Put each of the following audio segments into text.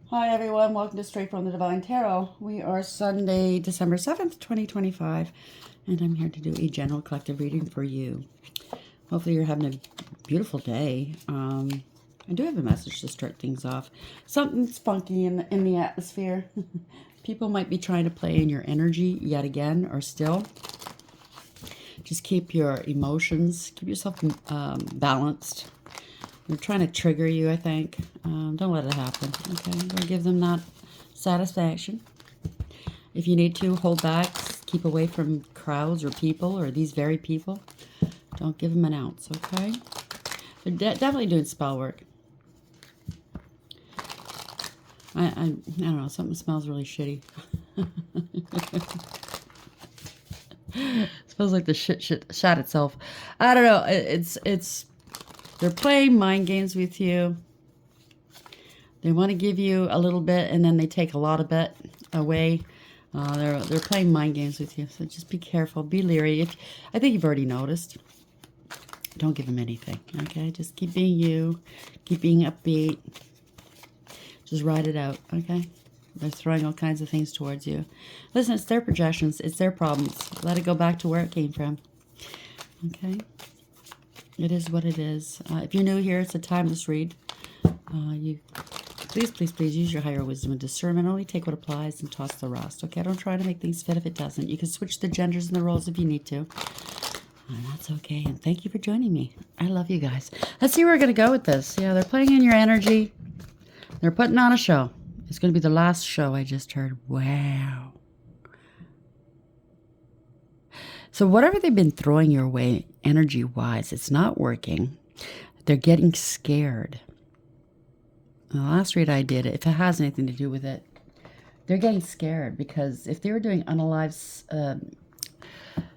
Hi everyone, welcome to Straight from the Divine Tarot. We are Sunday, December 7th, 2025, and I'm here to do a general collective reading for you. Hopefully you're having a beautiful day. I do have a message to start things off. Something's funky in the atmosphere. People might be trying to play in your energy yet again, or still. Just keep your emotions, keep yourself balanced. They're trying to trigger you, I think. Don't let it happen, okay? Don't give them that satisfaction. If you need to, hold back. Keep away from crowds or people or these very people. Don't give them an ounce, okay? They're definitely doing spell work. I don't know. Something smells really shitty. Smells like the shot itself. I don't know. They're playing mind games with you. They want to give you a little bit, and then they take a lot of it away. They're playing mind games with you, so just be careful. Be leery. I think you've already noticed. Don't give them anything, okay? Just keep being you. Keep being upbeat. Just ride it out, okay? They're throwing all kinds of things towards you. Listen, it's their projections. It's their problems. Let it go back to where it came from, okay? It is what it is. If you're new here, it's a timeless read. Please, please, please use your higher wisdom and discernment. Only take what applies and toss the rest, okay? Don't try to make things fit if it doesn't. You can switch the genders and the roles if you need to. And that's okay. And thank you for joining me. I love you guys. Let's see where we're going to go with this. Yeah, they're playing in your energy. They're putting on a show. It's going to be the last show I just heard. Wow. So whatever they've been throwing your way energy-wise, it's not working. They're getting scared. The last read I did, if it has anything to do with it, they're getting scared because if they were doing unalive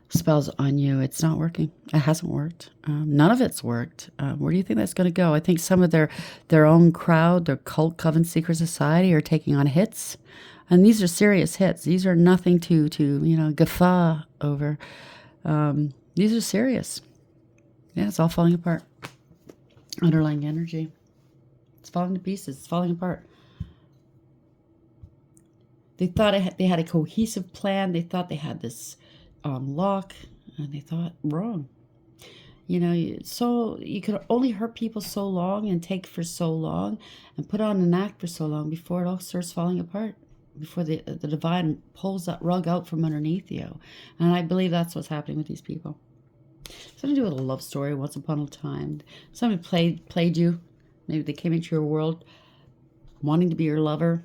spells on you, it's not working. It hasn't worked. None of it's worked. Where do you think that's going to go? I think some of their own crowd, their cult, coven, secret society, are taking on hits, and these are serious hits. These are nothing to guffaw over. These are serious. Yeah, it's all falling apart. Underlying energy. It's falling to pieces. It's falling apart. They thought they had a cohesive plan. They thought they had this lock, and they thought wrong. So you could only hurt people so long and take for so long and put on an act for so long before it all starts falling apart, before the divine pulls that rug out from underneath you. And I believe that's what's happening with these people. Something to do with a love story once upon a time. Somebody played you. Maybe they came into your world wanting to be your lover,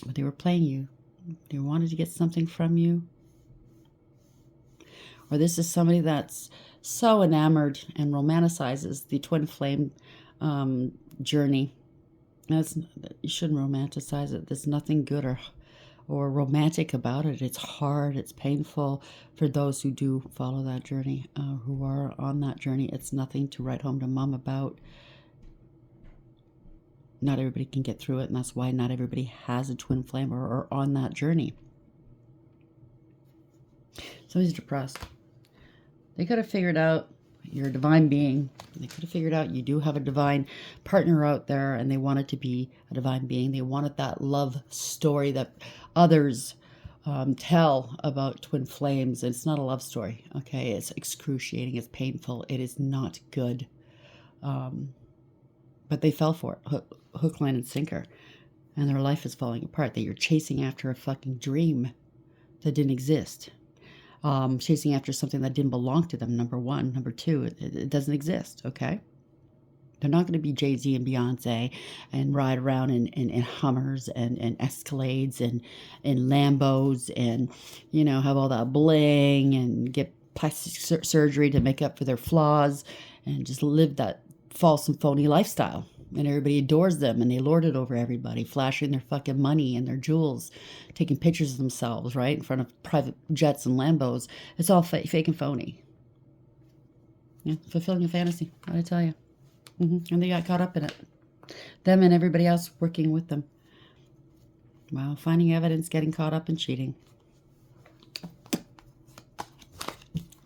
but they were playing you. They wanted to get something from you. Or this is somebody that's so enamored and romanticizes the twin flame journey. You shouldn't romanticize it. There's nothing good or romantic about it. It's hard. It's painful for those who do follow that journey, who are on that journey. It's nothing to write home to mom about. Not everybody can get through it, and that's why not everybody has a twin flame or are on that journey. Somebody's depressed. They could have figured out you're a divine being. They could have figured out you do have a divine partner out there, and they wanted to be a divine being. They wanted that love story that others tell about twin flames. It's not a love story, okay? It's excruciating. It's painful. It is not good. But they fell for it, hook, line, and sinker. And their life is falling apart. That you're chasing after a fucking dream that didn't exist. Chasing after something that didn't belong to them, number one. Number two, it doesn't exist, okay? They're not going to be Jay-Z and Beyonce and ride around in Hummers and Escalades and Lambos and, have all that bling and get plastic surgery to make up for their flaws and just live that false and phony lifestyle. And everybody adores them and they lord it over everybody, flashing their fucking money and their jewels, taking pictures of themselves, right, in front of private jets and Lambos. It's all fake and phony. Yeah, fulfilling a fantasy, what I tell you. And they got caught up in it. Them and everybody else working with them. Well, finding evidence, getting caught up in cheating.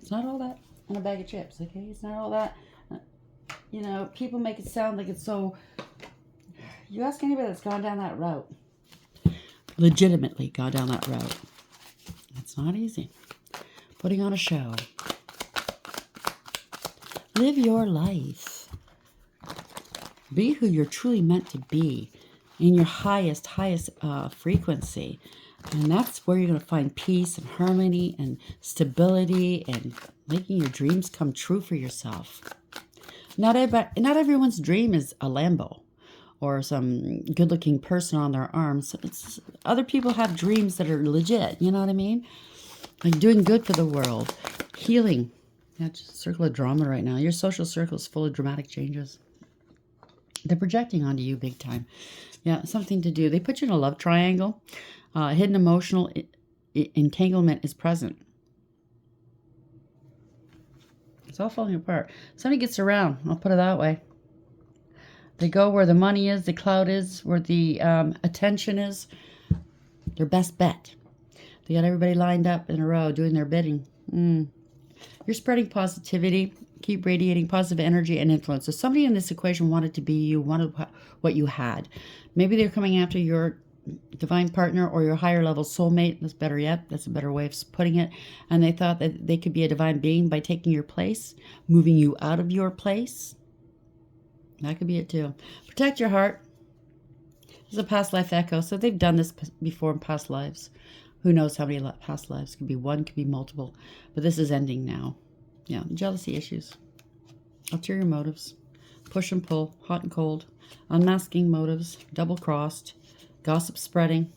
It's not all that on a bag of chips, okay? It's not all that. People make it sound like it's so, You ask anybody that's gone down that route, legitimately gone down that route. It's not easy. Putting on a show. Live your life. Be who you're truly meant to be in your highest frequency. And that's where you're going to find peace and harmony and stability and making your dreams come true for yourself. Not everyone's dream is a Lambo or some good-looking person on their arms. Other people have dreams that are legit, you know what I mean? Like doing good for the world, healing. Yeah, just a circle of drama right now. Your social circle is full of dramatic changes. They're projecting onto you big time. Yeah, something to do. They put you in a love triangle. Hidden emotional entanglement is present. It's all falling apart. Somebody gets around. I'll put it that way. They go where the money is, the clout is, where the attention is. Their best bet. They got everybody lined up in a row doing their bidding. You're spreading positivity. Keep radiating positive energy and influence. So somebody in this equation wanted to be you, wanted what you had. Maybe they're coming after your divine partner or your higher level soulmate. That's better yet. That's a better way of putting it. And they thought that they could be a divine being by taking your place, moving you out of your place. That could be it too. Protect your heart. There's a past life echo. So they've done this before in past lives. Who knows how many past lives? Could be one, could be multiple. But this is ending now. Yeah, jealousy issues. Ulterior motives. Push and pull. Hot and cold. Unmasking motives. Double-crossed. Gossip spreading.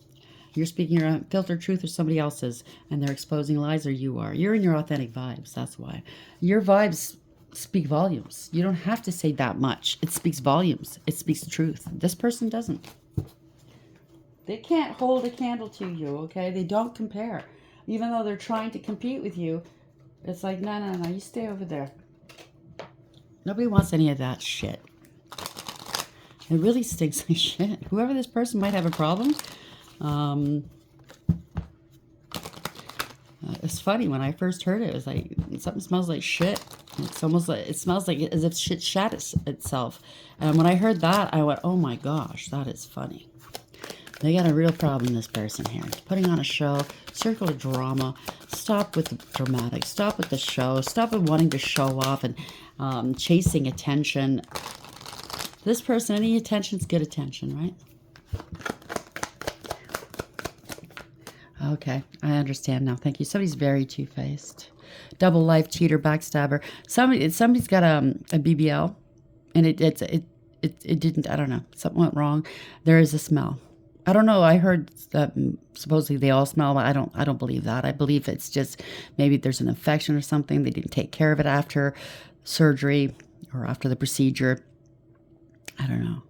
You're speaking your unfiltered truth or somebody else's. And they're exposing lies or you are. You're in your authentic vibes. That's why. Your vibes speak volumes. You don't have to say that much. It speaks volumes. It speaks the truth. This person doesn't. They can't hold a candle to you, okay? They don't compare. Even though they're trying to compete with you, it's like, no, you stay over there. Nobody wants any of that shit. It really stinks like shit. Whoever this person might have a problem. It's funny, when I first heard it was like, something smells like shit. It's almost like, it smells like as if shit shat itself. And when I heard that, I went, oh my gosh, that is funny. They got a real problem, this person here. Putting on a show, circle of drama. Stop with the dramatic. Stop with the show. Stop with wanting to show off and chasing attention. This person, any attention's good attention, right? Okay, I understand now. Thank you. Somebody's very two-faced. Double life cheater, backstabber. Somebody's got a BBL, and it didn't. I don't know. Something went wrong. There is a smell. I don't know. I heard that supposedly they all smell, but I don't believe that. I believe it's just maybe there's an infection or something. They didn't take care of it after surgery or after the procedure. I don't know.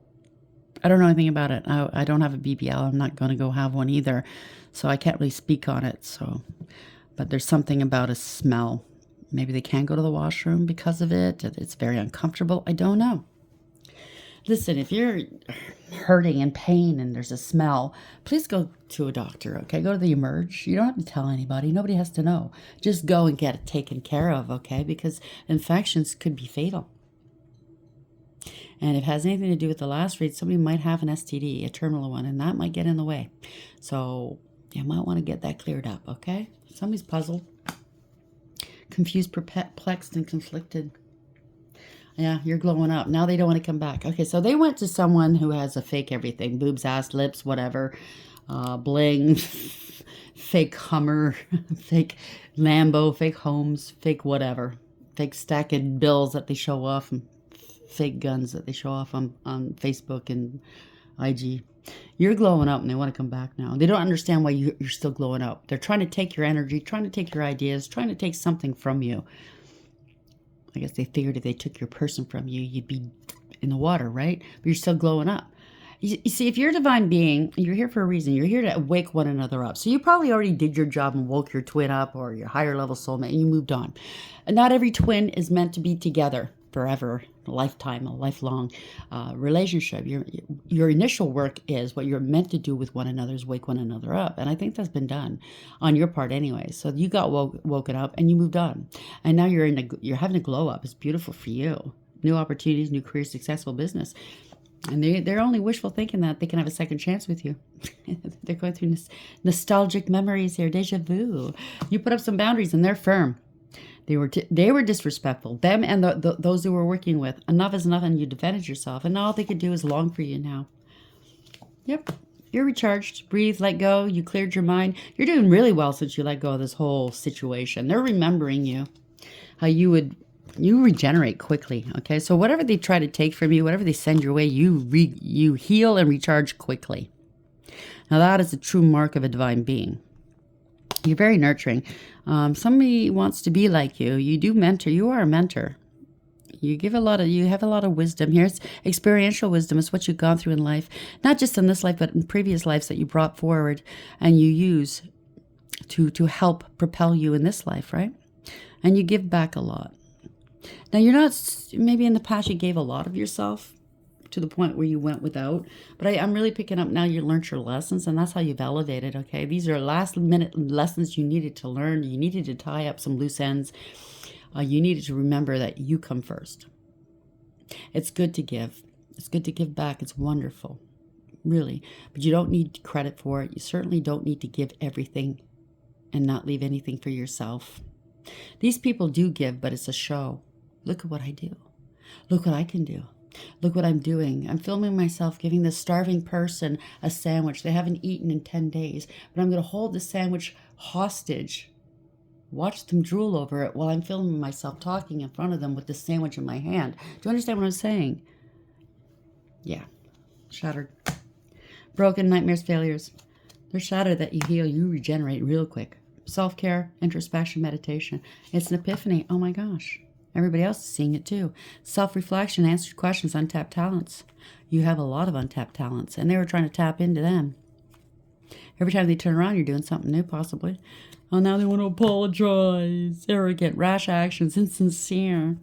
I don't know anything about it. I don't have a BBL. I'm not going to go have one either, so I can't really speak on it. So, but there's something about a smell. Maybe they can't go to the washroom because of it. It's very uncomfortable. I don't know. Listen, if you're hurting and pain and there's a smell, please go to a doctor, okay? Go to the Emerge. You don't have to tell anybody. Nobody has to know. Just go and get it taken care of, okay? Because infections could be fatal. And if it has anything to do with the last read, somebody might have an STD, a terminal one, and that might get in the way. So you might want to get that cleared up, okay? Somebody's puzzled, confused, perplexed, and conflicted. Yeah, you're glowing up. Now they don't want to come back. Okay, so they went to someone who has a fake everything. Boobs, ass, lips, whatever. Bling, fake Hummer, fake Lambo, fake homes, fake whatever. Fake stack of bills that they show off, and fake guns that they show off on Facebook and IG. You're glowing up and they want to come back now. They don't understand why you're still glowing up. They're trying to take your energy, trying to take your ideas, trying to take something from you. I guess they figured if they took your person from you, you'd be in the water, right? But you're still glowing up. You see, if you're a divine being, you're here for a reason. You're here to wake one another up. So you probably already did your job and woke your twin up or your higher level soulmate and you moved on. And not every twin is meant to be together forever, a lifetime, a lifelong relationship. Your initial work is what you're meant to do with one another is wake one another up. And I think that's been done on your part anyway. So you got woken up and you moved on. And now you're having a glow up. It's beautiful for you. New opportunities, new career, successful business. And they're only wishful thinking that they can have a second chance with you. They're going through nostalgic memories here, deja vu. You put up some boundaries and they're firm. They were disrespectful. Them and those who were working with. Enough is enough, and you defended yourself. And all they could do is long for you now. Yep. You're recharged. Breathe, let go. You cleared your mind. You're doing really well since you let go of this whole situation. They're remembering you. How you regenerate quickly. Okay. So whatever they try to take from you, whatever they send your way, you heal and recharge quickly. Now that is a true mark of a divine being. You're very nurturing. Somebody wants to be like you. You do mentor. You are a mentor. You have a lot of wisdom. Here's experiential wisdom. It's what you've gone through in life, not just in this life, but in previous lives that you brought forward and you use to help propel you in this life, right? And you give back a lot. Now you're not, maybe in the past you gave a lot of yourself to the point where you went without, but I'm really picking up now you learned your lessons, and that's how you've elevated, okay? These are last minute lessons you needed to learn. You needed to tie up some loose ends. You needed to remember that you come first. It's good to give. It's good to give back. It's wonderful, really. But you don't need credit for it. You certainly don't need to give everything and not leave anything for yourself. These people do give, but it's a show. Look at what I do. Look what I can do. Look what I'm doing. I'm filming myself giving this starving person a sandwich. They haven't eaten in 10 days, but I'm going to hold the sandwich hostage. Watch them drool over it while I'm filming myself talking in front of them with the sandwich in my hand. Do you understand what I'm saying? Yeah. Shattered. Broken, nightmares, failures. They're shattered that you heal. You regenerate real quick. Self-care, introspection, meditation. It's an epiphany. Oh my gosh. Everybody else is seeing it too. Self-reflection, answered questions, untapped talents. You have a lot of untapped talents, and they were trying to tap into them. Every time they turn around, you're doing something new, possibly. Oh, now they want to apologize. Arrogant, rash actions, insincere.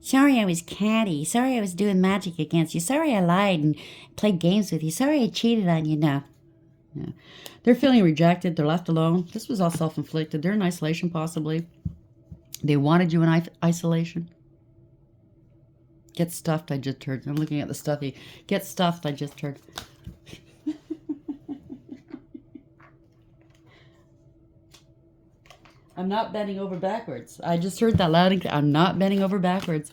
Sorry I was catty. Sorry I was doing magic against you. Sorry I lied and played games with you. Sorry I cheated on you. No. Yeah. They're feeling rejected. They're left alone. This was all self-inflicted. They're in isolation, possibly. They wanted you in isolation. Get stuffed, I just heard. I'm looking at the stuffy. Get stuffed, I just heard. I'm not bending over backwards. I just heard that loud and clear. I'm not bending over backwards.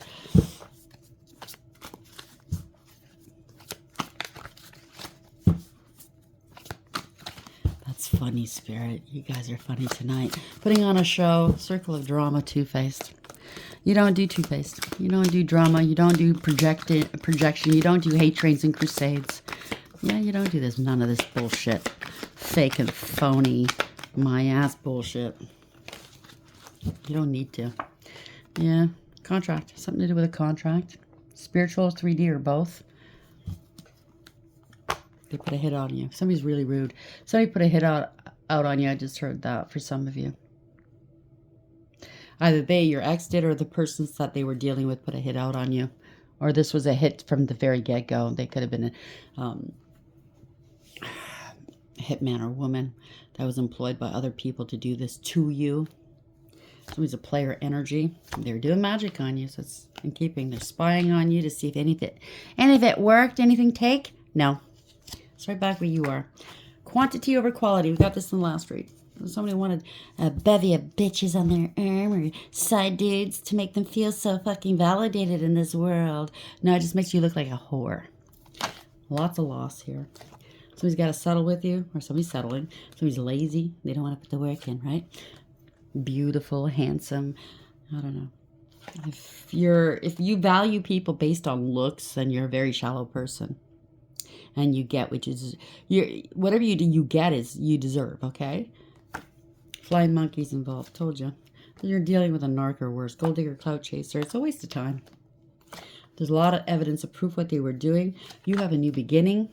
That's funny, Spirit. You guys are funny tonight. Putting on a show. Circle of drama, Two-Faced. You don't do Two-Faced. You don't do drama. You don't do projection. You don't do hate trains and crusades. Yeah, you don't do this. None of this bullshit. Fake and phony, my ass bullshit. You don't need to. Yeah, contract. Something to do with a contract. Spiritual, 3D, or both. They put a hit on you. Somebody's really rude. Somebody put a hit out on you. I just heard that for some of you. Either they, your ex, did, or the persons that they were dealing with put a hit out on you. Or this was a hit from the very get-go. They could have been a hitman or woman that was employed by other people to do this to you. Somebody's a player energy. They're doing magic on you, so it's in keeping. They're spying on you to see if any of it worked. Anything take? No. It's right back where you are. Quantity over quality. We got this in the last read. Somebody wanted a bevy of bitches on their arm or side dudes to make them feel so fucking validated in this world. No, it just makes you look like a whore. Lots of loss here. Somebody's got to settle with you, or somebody's settling. Somebody's lazy. They don't want to put the work in, right? Beautiful, handsome. I don't know. If you value people based on looks, then you're a very shallow person. And you get whatever you do, you get is you deserve, okay? Flying monkeys involved, told you. You're dealing with a narc or worse, gold digger, clout chaser. It's a waste of time. There's a lot of evidence of proof what they were doing. You have a new beginning.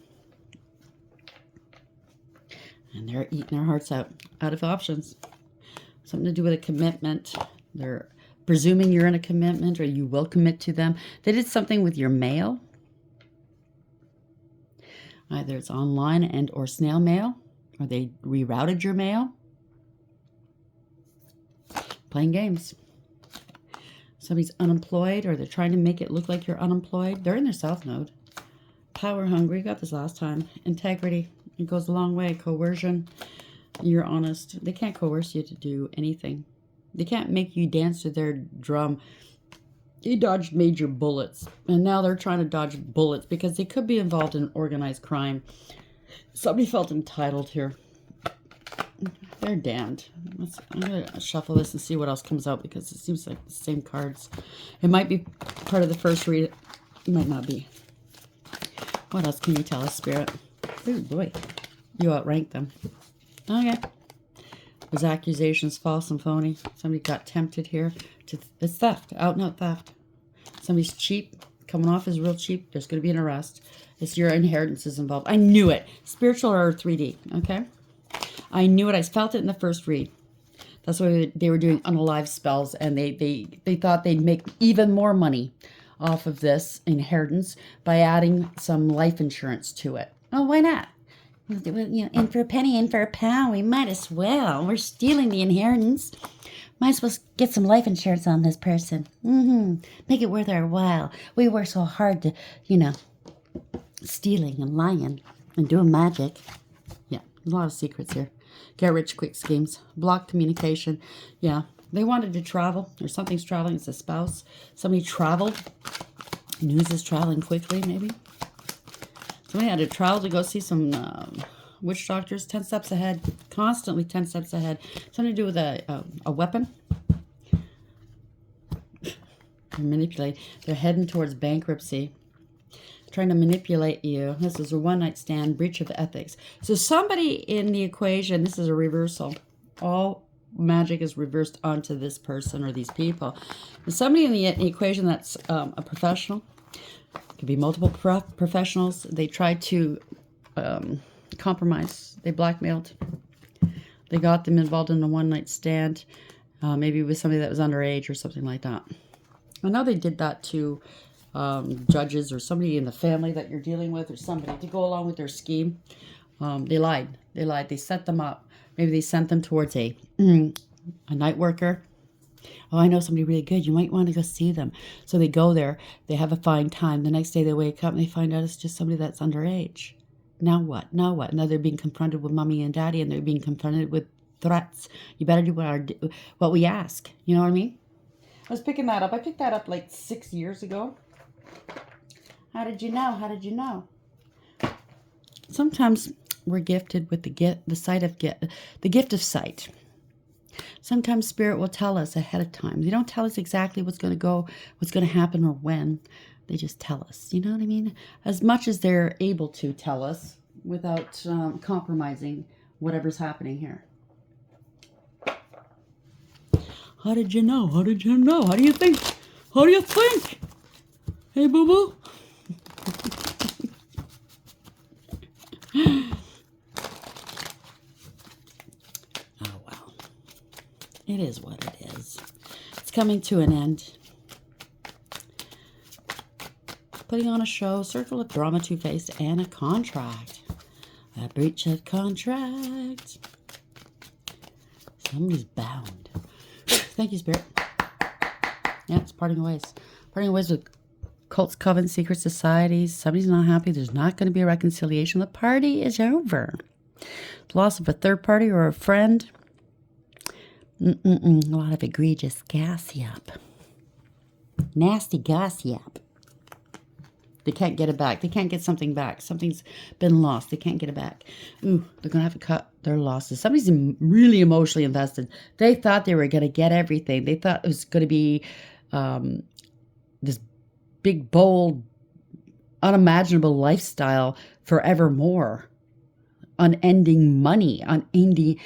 And they're eating their hearts out of options. Something to do with a commitment. They're presuming you're in a commitment or you will commit to them. They did something with your mail. Either it's online and or snail mail, or they rerouted your mail. Playing games. Somebody's unemployed, or they're trying to make it look like you're unemployed. They're in their south node. Power hungry. Got this last time. Integrity. It goes a long way. Coercion. You're honest. They can't coerce you to do anything. They can't make you dance to their drum. You dodged major bullets. And now they're trying to dodge bullets because they could be involved in organized crime. Somebody felt entitled here. They're damned. I'm going to shuffle this and see what else comes out because it seems like the same cards. It might be part of the first read. It might not be. What else can you tell us, Spirit? Oh, boy. You outranked them. Okay. Was accusations false and phony? Somebody got tempted here. It's theft. Out and out theft. Somebody's cheap. Coming off as real cheap. There's going to be an arrest. It's your inheritances involved. I knew it. Spiritual or 3D. Okay? I knew it. I felt it in the first read. That's why they were doing unalive spells, and they thought they'd make even more money off of this inheritance by adding some life insurance to it. Oh, why not? You know, in for a penny, in for a pound. We might as well. We're stealing the inheritance. Might as well get some life insurance on this person. Make it worth our while. We work so hard to, stealing and lying and doing magic. Yeah, a lot of secrets here. Get rich quick schemes. Block communication. Yeah, they wanted to travel, or something's traveling. It's a spouse. Somebody traveled. News is traveling quickly, maybe. Somebody had to travel to go see some witch doctors. 10 steps ahead. Constantly 10 steps ahead. Something to do with a weapon. Manipulate. They're heading towards bankruptcy. Trying to manipulate you. This is a one-night stand, breach of ethics. So somebody in the equation, this is a reversal. All magic is reversed onto this person or these people. There's somebody in the equation that's a professional. It could be multiple professionals. They tried to compromise. They blackmailed. They got them involved in a one-night stand. Maybe with somebody that was underage or something like that. I know they did that to judges or somebody in the family that you're dealing with or somebody to go along with their scheme. They lied. They set them up. Maybe they sent them towards a night worker. Oh, I know somebody really good. You might want to go see them. So they go there. They have a fine time. The next day they wake up and they find out it's just somebody that's underage. Now what? Now they're being confronted with mommy and daddy, and they're being confronted with threats. You better do what we ask. You know what I mean? I was picking that up. I picked that up like 6 years ago. How did you know? Sometimes we're gifted with the gift of sight. Sometimes Spirit will tell us ahead of time. They don't tell us exactly what's going to happen or when. They just tell us. You know what I mean? As much as they're able to tell us without compromising whatever's happening here. How did you know? How do you think? Hey, boo-boo? Oh, well. It is what it is. It's coming to an end. Putting on a show, circle of drama, two-faced, and a contract. A breach of contract. Somebody's bound. Thank you, Spirit. Yeah, it's parting ways. Parting ways with cults, covens, secret societies. Somebody's not happy. There's not going to be a reconciliation. The party is over. Loss of a third party or a friend. A lot of egregious gossip. Nasty gossip. They can't get it back. They can't get something back. Something's been lost. They can't get it back. Ooh, they're going to have to cut their losses. Somebody's really emotionally invested. They thought they were going to get everything. They thought it was going to be this big, bold, unimaginable lifestyle forevermore. Unending money, unending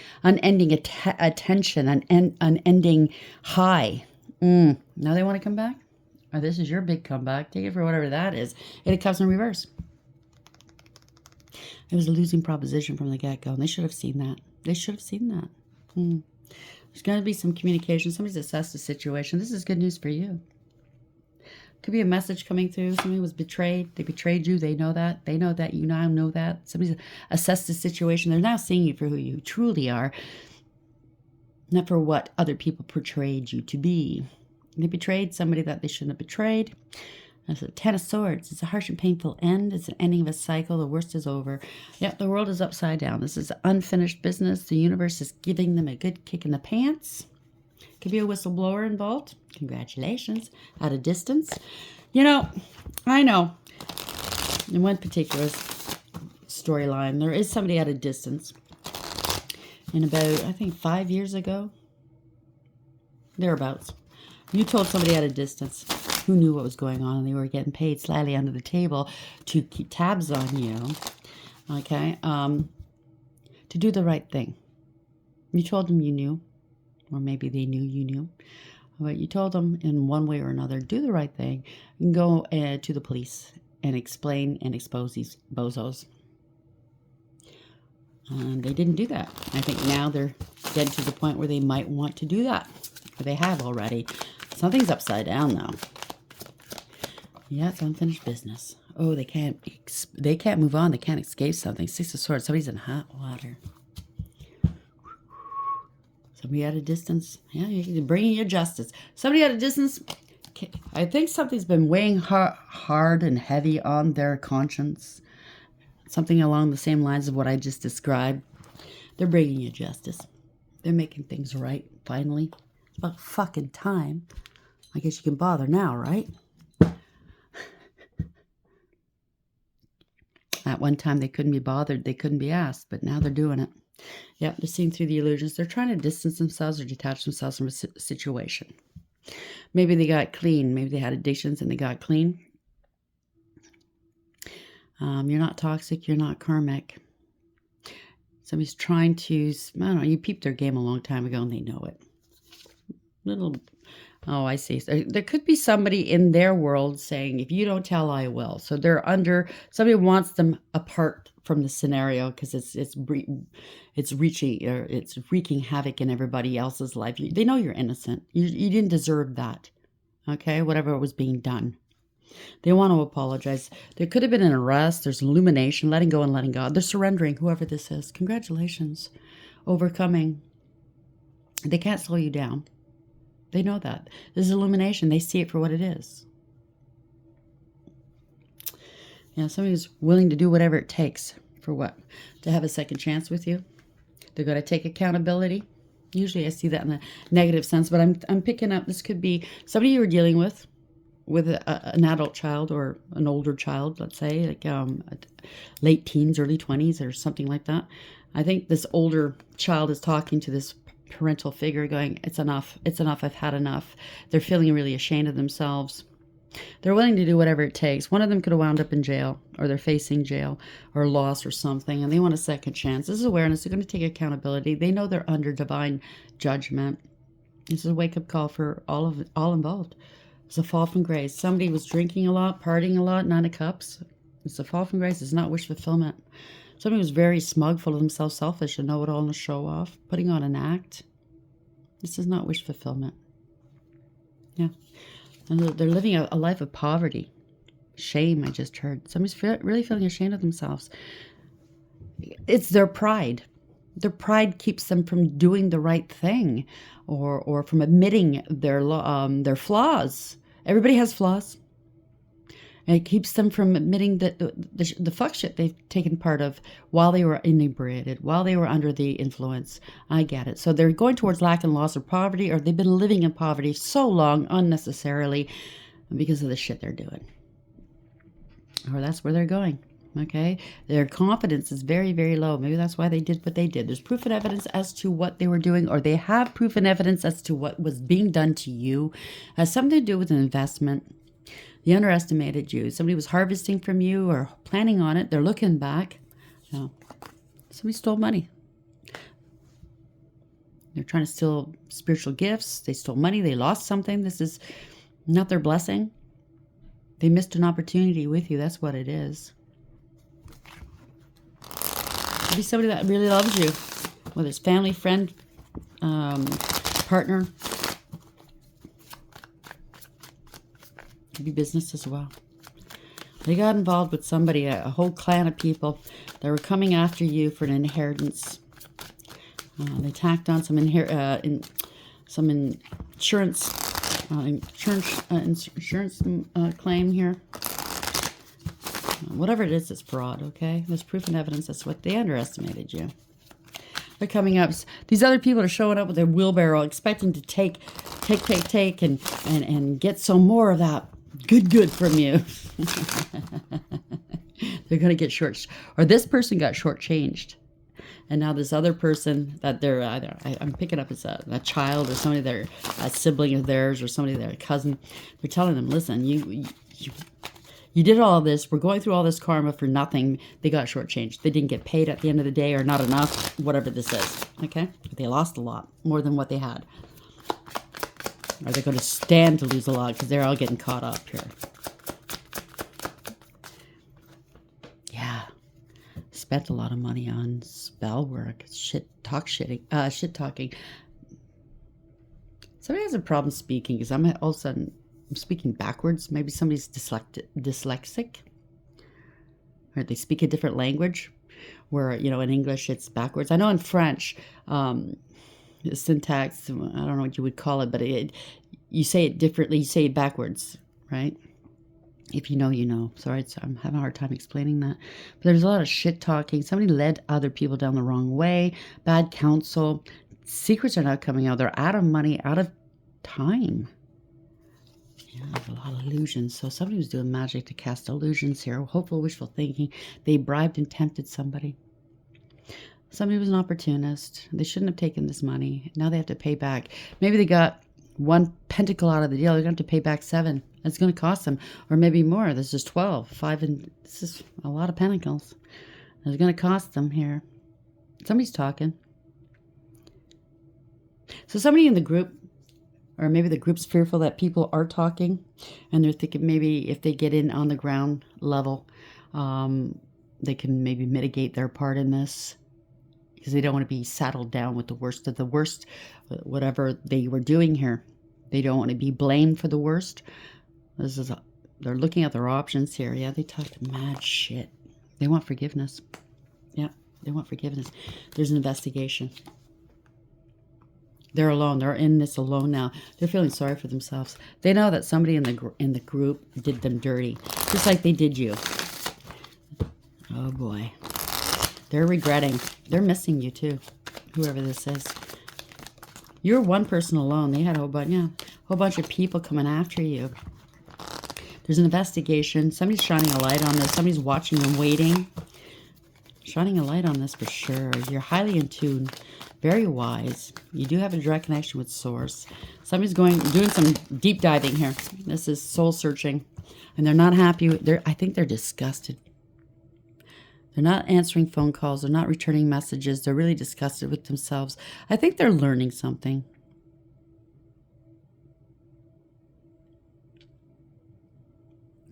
attention, unending high. Now they want to come back? Or this is your big comeback. Take it for whatever that is. And it comes in reverse. It was a losing proposition from the get-go. And they should have seen that. There's going to be some communication. Somebody's assessed the situation. This is good news for you. Could be a message coming through. Somebody was betrayed. They betrayed you. They know that. They know that. You now know that. Somebody's assessed the situation. They're now seeing you for who you truly are. Not for what other people portrayed you to be. They betrayed somebody that they shouldn't have betrayed. That's a Ten of Swords. It's a harsh and painful end. It's an ending of a cycle. The worst is over. Yep, the world is upside down. This is unfinished business. The universe is giving them a good kick in the pants. Could be a whistleblower involved. Congratulations. At a distance. You know, I know. In one particular storyline, there is somebody at a distance. And about, I think, 5 years ago, thereabouts, you told somebody at a distance who knew what was going on, and they were getting paid slyly under the table to keep tabs on you, okay, to do the right thing. You told them you knew, or maybe they knew you knew, but you told them in one way or another, do the right thing, and go to the police and explain and expose these bozos. And they didn't do that. I think now they're getting to the point where they might want to do that, or they have already. Something's upside down now. Yeah, it's unfinished business. Oh, they can't move on. They can't escape something. Six of Swords. Somebody's in hot water. Somebody at a distance. Yeah, you're bringing your justice. Somebody at a distance. I think something's been weighing hard and heavy on their conscience. Something along the same lines of what I just described. They're bringing you justice. They're making things right, finally. It's about fucking time. I guess you can bother now, right? At one time, they couldn't be bothered. They couldn't be asked, but now they're doing it. Yep, they're seeing through the illusions. They're trying to distance themselves or detach themselves from a situation. Maybe they got clean. Maybe they had addictions and they got clean. You're not toxic. You're not karmic. Somebody's trying to, I don't know, you peeped their game a long time ago and they know it. Oh, I see. So there could be somebody in their world saying, if you don't tell, I will. So they're under, somebody wants them apart from the scenario because it's reaching, or it's wreaking havoc in everybody else's life. They know you're innocent. You didn't deserve that. Okay? Whatever was being done. They want to apologize. There could have been an arrest. There's illumination, letting go and letting God. They're surrendering, whoever this is. Congratulations. Overcoming. They can't slow you down. They know that. This is illumination. They see it for what it is. Yeah, somebody's willing to do whatever it takes for what? To have a second chance with you. They're going to take accountability. Usually I see that in a negative sense, but I'm picking up, this could be somebody you were dealing with an adult child or an older child, let's say, like late teens, early 20s or something like that. I think this older child is talking to this parental figure going, it's enough, I've had enough. They're feeling really ashamed of themselves. They're willing to do whatever it takes. One of them could have wound up in jail, or they're facing jail or loss or something, and they want a second chance. This is awareness. They're going to take accountability. They know they're under divine judgment. This is a wake-up call for all involved. It's a fall from grace. Somebody was drinking a lot, partying a lot, 9 of Cups. It's a fall from grace. It's not wish fulfillment. Somebody was very smug, full of themselves, selfish, and know-it-all and a show-off, putting on an act. This is not wish fulfillment. Yeah. And they're living a life of poverty. Shame, I just heard. Somebody's really feeling ashamed of themselves. It's their pride. Their pride keeps them from doing the right thing, or from admitting their flaws. Everybody has flaws. And it keeps them from admitting that the fuck shit they've taken part of while they were inebriated, while they were under the influence. I get it. So they're going towards lack and loss or poverty, or they've been living in poverty so long unnecessarily because of the shit they're doing. Or that's where they're going. Okay? Their confidence is very, very low. Maybe that's why they did what they did. There's proof and evidence as to what they were doing, or they have proof and evidence as to what was being done to you. It has something to do with an investment. They underestimated you. Somebody was harvesting from you or planning on it. They're looking back. No. Somebody stole money. They're trying to steal spiritual gifts. They stole money. They lost something. This is not their blessing. They missed an opportunity with you. That's what it is. Could be somebody that really loves you. Whether it's family, friend, partner. Could be business as well. They got involved with somebody, a whole clan of people that were coming after you for an inheritance. They tacked on some insurance Insurance claim here. Whatever it is, it's fraud, okay? There's proof and evidence. That's what they underestimated you. They're coming up. These other people are showing up with their wheelbarrow, expecting to take, and get some more of that good from you. They're going to get short, or this person got shortchanged. And now this other person that they're either, I'm picking up as a child or somebody, they're a sibling of theirs or somebody, their cousin. They're telling them, listen, you did all this. We're going through all this karma for nothing. They got shortchanged. They didn't get paid at the end of the day, or not enough, whatever this is. Okay? They lost a lot, more than what they had. Or they're going to stand to lose a lot because they're all getting caught up here. Yeah. Spent a lot of money on spell work, shit talking. Somebody has a problem speaking because I'm all of a sudden speaking backwards. Maybe somebody's dyslexic, or they speak a different language where, in English it's backwards. I know in French, syntax, I don't know what you would call it, but you say it differently. You say it backwards, right? If you know, you know. Sorry, I'm having a hard time explaining that. But there's a lot of shit talking. Somebody led other people down the wrong way. Bad counsel. Secrets are not coming out. They're out of money, out of time. Yeah, a lot of illusions. So somebody was doing magic to cast illusions here. Hopeful, wishful thinking. They bribed and tempted somebody. Somebody was an opportunist. They shouldn't have taken this money. Now they have to pay back. Maybe they got 1 pentacle out of the deal. They're going to have to pay back 7. It's going to cost them. Or maybe more. This is 12. 5 and this is a lot of pentacles. It's going to cost them here. Somebody's talking. So somebody in the group, or maybe the group's fearful that people are talking, and they're thinking maybe if they get in on the ground level, they can maybe mitigate their part in this, because they don't want to be saddled down with the worst of the worst, whatever they were doing here. They don't want to be blamed for the worst. They're looking at their options here. Yeah, they talked mad shit. They want forgiveness. Yeah, they want forgiveness. There's an investigation. They're alone. They're in this alone now. They're feeling sorry for themselves. They know that somebody in the group did them dirty, just like they did you. Oh boy. They're regretting. They're missing you too, whoever this is. You're one person alone. They had a whole bunch of people coming after you. There's an investigation. Somebody's shining a light on this. Somebody's watching and waiting. Shining a light on this for sure. You're highly in tune. Very wise. You do have a direct connection with Source. Somebody's doing some deep diving here. This is soul searching. And they're not happy. I think they're disgusted. They're not answering phone calls. They're not returning messages. They're really disgusted with themselves. I think they're learning something.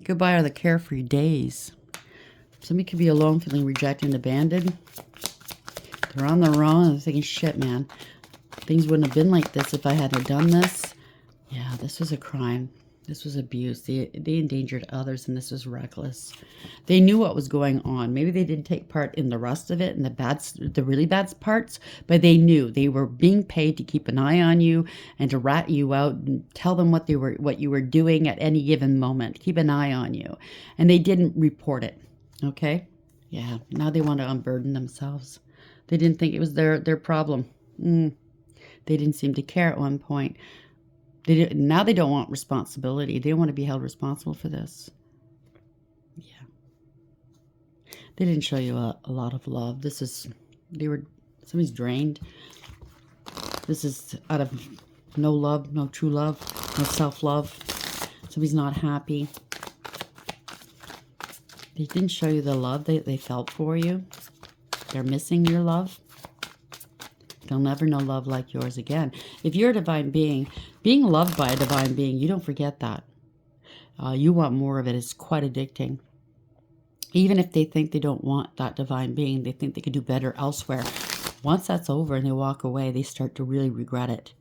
Goodbye are the carefree days. Somebody could be alone, feeling rejected and abandoned. They're on their own. They're thinking, shit, man. Things wouldn't have been like this if I hadn't done this. Yeah, this was a crime. This was abuse. They endangered others, and this was reckless. They knew what was going on. Maybe they didn't take part in the rest of it and the really bad parts, but they knew they were being paid to keep an eye on you and to rat you out and tell them what you were doing at any given moment. Keep an eye on you, and they didn't report it. Okay, yeah. Now they want to unburden themselves. They didn't think it was their problem. They didn't seem to care at one point. Now they don't want responsibility. They don't want to be held responsible for this. Yeah. They didn't show you a lot of love. Somebody's drained. This is out of no love, no true love, no self-love. Somebody's not happy. They didn't show you the love they felt for you. They're missing your love. They'll never know love like yours again. If you're a divine being, being loved by a divine being, you don't forget that. You want more of it. It's quite addicting. Even if they think they don't want that divine being, they think they could do better elsewhere. Once that's over and they walk away, they start to really regret it.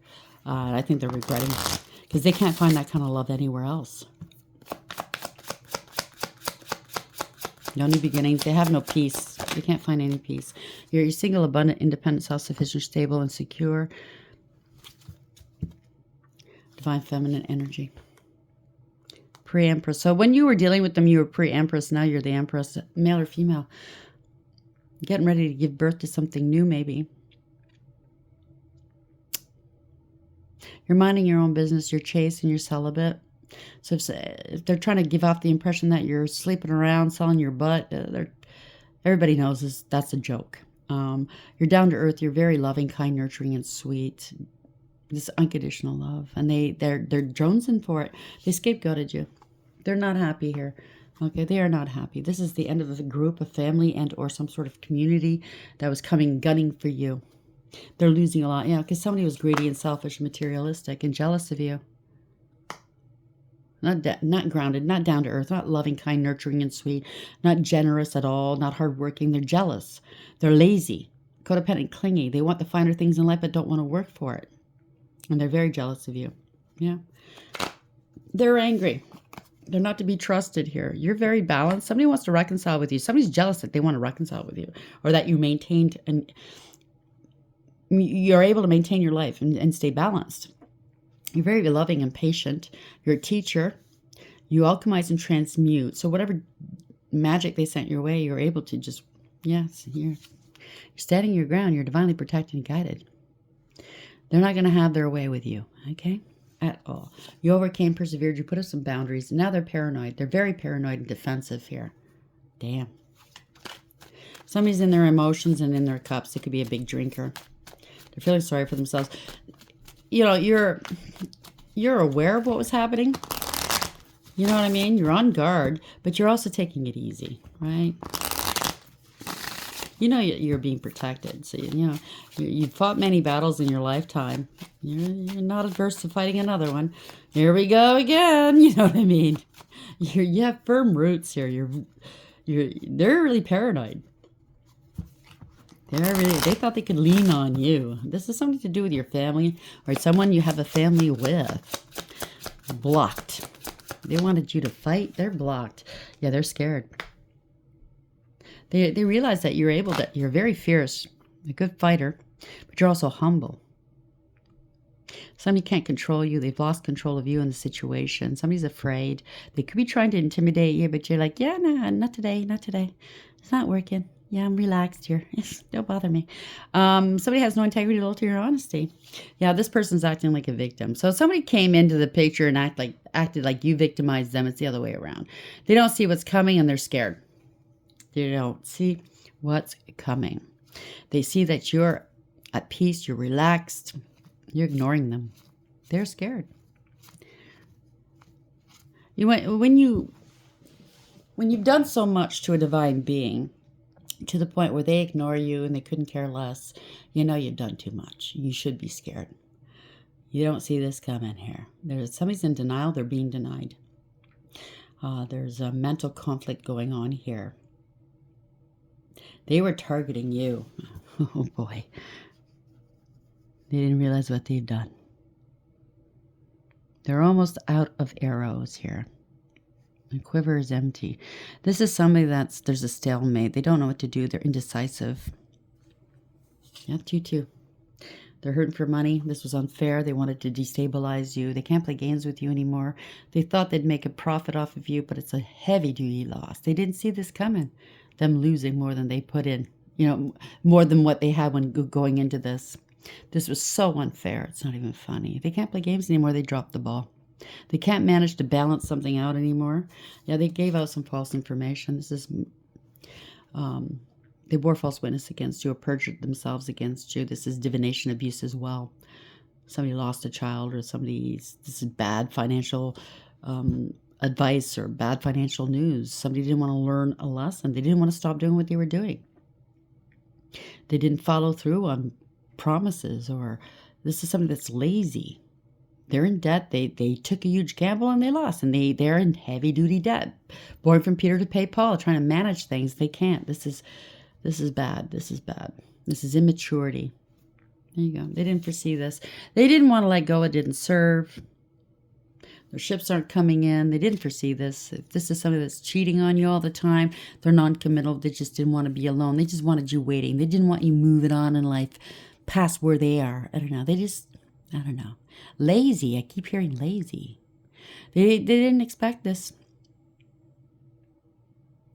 I think they're regretting it because they can't find that kind of love anywhere else. No new beginnings. They have no peace. They can't find any peace. You're single, abundant, independent, self-sufficient, stable, and secure. Divine feminine energy. Pre-empress. So when you were dealing with them, you were pre-empress. Now you're the empress, male or female. Getting ready to give birth to something new, maybe. You're minding your own business. You're chaste and you're celibate. So if they're trying to give off the impression that you're sleeping around, selling your butt, everybody knows that's a joke. You're down to earth. You're very loving, kind, nurturing, and sweet. This unconditional love, and they're jonesing for it. They scapegoated you. They're not happy here. Okay, they are not happy. This is the end of a group, a family, and or some sort of community that was coming gunning for you. They're losing a lot, yeah, because somebody was greedy and selfish, and materialistic, and jealous of you. Not grounded, not down to earth, not loving, kind, nurturing, and sweet, not generous at all, not hardworking. They're jealous. They're lazy, codependent, clingy. They want the finer things in life but don't want to work for it. And they're very jealous of you. Yeah. They're angry. They're not to be trusted here. You're very balanced. Somebody wants to reconcile with you. Somebody's jealous that they want to reconcile with you, or that you maintained and you're able to maintain your life and stay balanced. You're very loving and patient. You're a teacher. You alchemize and transmute. So whatever magic they sent your way, you're able to just, yes, you're standing your ground. You're divinely protected and guided. They're not going to have their way with you, okay? At all. You overcame, persevered, you put up some boundaries. Now they're paranoid. They're very paranoid and defensive here. Damn. Somebody's in their emotions and in their cups. It could be a big drinker. They're feeling sorry for themselves. You know, you're aware of what was happening. You know what I mean? You're on guard, but you're also taking it easy, right? You know you're being protected. So, you know, you've fought many battles in your lifetime. You're not adverse to fighting another one. Here we go again. You know what I mean? You have firm roots here. They're really paranoid. They thought they could lean on you. This is something to do with your family or someone you have a family with. Blocked. They wanted you to fight. They're blocked. Yeah, they're scared. They realize that you're very fierce, a good fighter, but you're also humble. Somebody can't control you. They've lost control of you in the situation. Somebody's afraid. They could be trying to intimidate you, but you're like, yeah, nah, not today, not today. It's not working. Yeah, I'm relaxed here. Don't bother me. Somebody has no integrity, loyalty, or honesty. Yeah, this person's acting like a victim. So somebody came into the picture and acted like you victimized them. It's the other way around. They don't see what's coming and they're scared. They don't see what's coming. They see that you're at peace, you're relaxed, you're ignoring them. They're scared. When you've done so much to a divine being, to the point where they ignore you and they couldn't care less, you know you've done too much. You should be scared. You don't see this coming here. Somebody's in denial. They're being denied. There's a mental conflict going on here. They were targeting you. Oh, boy. They didn't realize what they'd done. They're almost out of arrows here. The quiver is empty. This is somebody there's a stalemate. They don't know what to do. They're indecisive. Yeah, you too. They're hurting for money. This was unfair. They wanted to destabilize you. They can't play games with you anymore. They thought they'd make a profit off of you, but it's a heavy-duty loss. They didn't see this coming. Them losing more than they put in. You know, more than what they had when going into this. This was so unfair. It's not even funny. They can't play games anymore. They dropped the ball. They can't manage to balance something out anymore. Yeah, they gave out some false information. This is, they bore false witness against you or perjured themselves against you. This is divination abuse as well. Somebody lost a child or this is bad financial advice or bad financial news. Somebody didn't want to learn a lesson. They didn't want to stop doing what they were doing. They didn't follow through on promises, or this is somebody that's lazy. They're in debt. They took a huge gamble and they lost, and they're in heavy duty debt. Born from Peter to pay Paul, trying to manage things. They can't. This is bad. This is bad. This is immaturity. There you go. They didn't foresee this. They didn't want to let go. It didn't serve. Their ships aren't coming in. They didn't foresee this. If this is somebody that's cheating on you all the time, they're non-committal. They just didn't want to be alone. They just wanted you waiting. They didn't want you moving on in life past where they are. I don't know. I don't know. Lazy. I keep hearing lazy. They didn't expect this.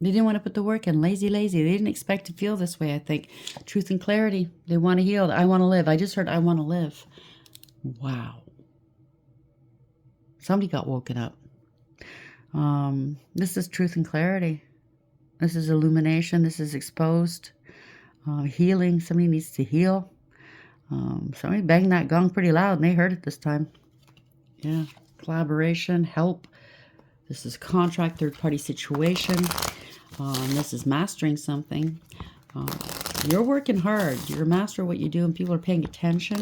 They didn't want to put the work in. Lazy. They didn't expect to feel this way, I think. Truth and clarity. They want to heal. I want to live. I just heard I want to live. Wow. Somebody got woken up. This is truth and clarity. This is illumination. This is exposed. Healing. Somebody needs to heal. Somebody banged that gong pretty loud and they heard it this time. Yeah. Collaboration. Help. This is contract, third-party situation. This is mastering something. You're working hard. You're a master of what you do, and people are paying attention.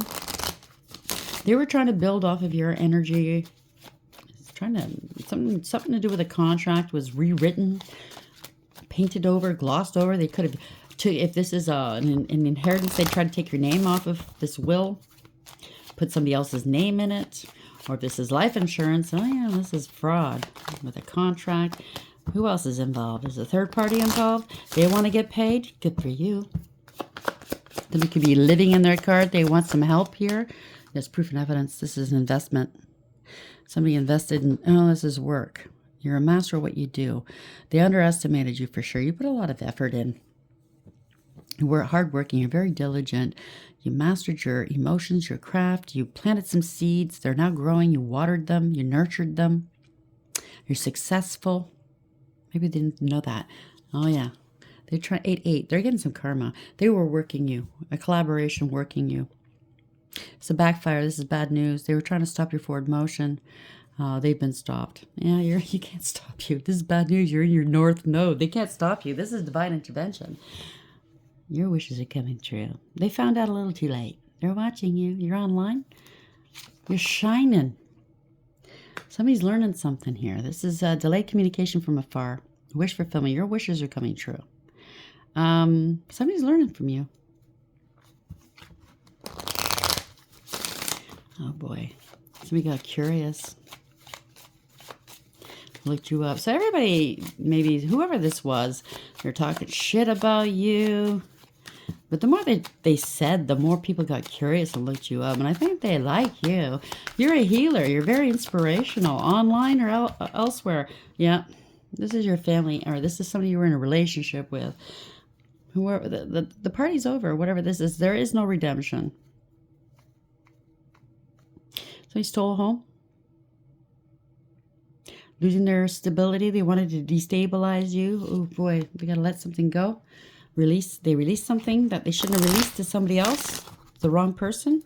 They were trying to build off of your energy. It's trying to something to do with a contract was rewritten, painted over, glossed over. They could have, if this is an inheritance, they tried to take your name off of this will, put somebody else's name in it. Or if this is life insurance, oh yeah, this is fraud with a contract. Who else is involved? Is a third party involved? They want to get paid? Good for you. Somebody could be living in their card. They want some help here. There's proof and evidence. This is an investment. Somebody invested in, oh, this is work. You're a master of what you do. They underestimated you for sure. You put a lot of effort in. You were hardworking. You're very diligent. You mastered your emotions, your craft. You planted some seeds. They're now growing. You watered them. You nurtured them. You're successful. Maybe they didn't know that. Oh, yeah. They're trying 8-8. They're getting some karma. They were working you. A collaboration working you. It's a backfire. This is bad news. They were trying to stop your forward motion. They've been stopped. Yeah, you can't stop you. This is bad news. You're in your north node. They can't stop you. This is divine intervention. Your wishes are coming true. They found out a little too late. They're watching you. You're online. You're shining. Somebody's learning something here. This is delayed communication from afar. Wish fulfillment. Your wishes are coming true. Somebody's learning from you. Oh boy. Somebody got curious. Looked you up. So everybody, maybe whoever this was, they're talking shit about you. But the more they said, the more people got curious and looked you up. And I think they like you. You're a healer. You're very inspirational, online or elsewhere. Yeah, this is your family, or this is somebody you were in a relationship with. Whoever the party's over, whatever this is, there is no redemption. So he stole a home. Losing their stability. They wanted to destabilize you. Oh boy, we gotta let something go. They released something that they shouldn't have released to somebody else, the wrong person.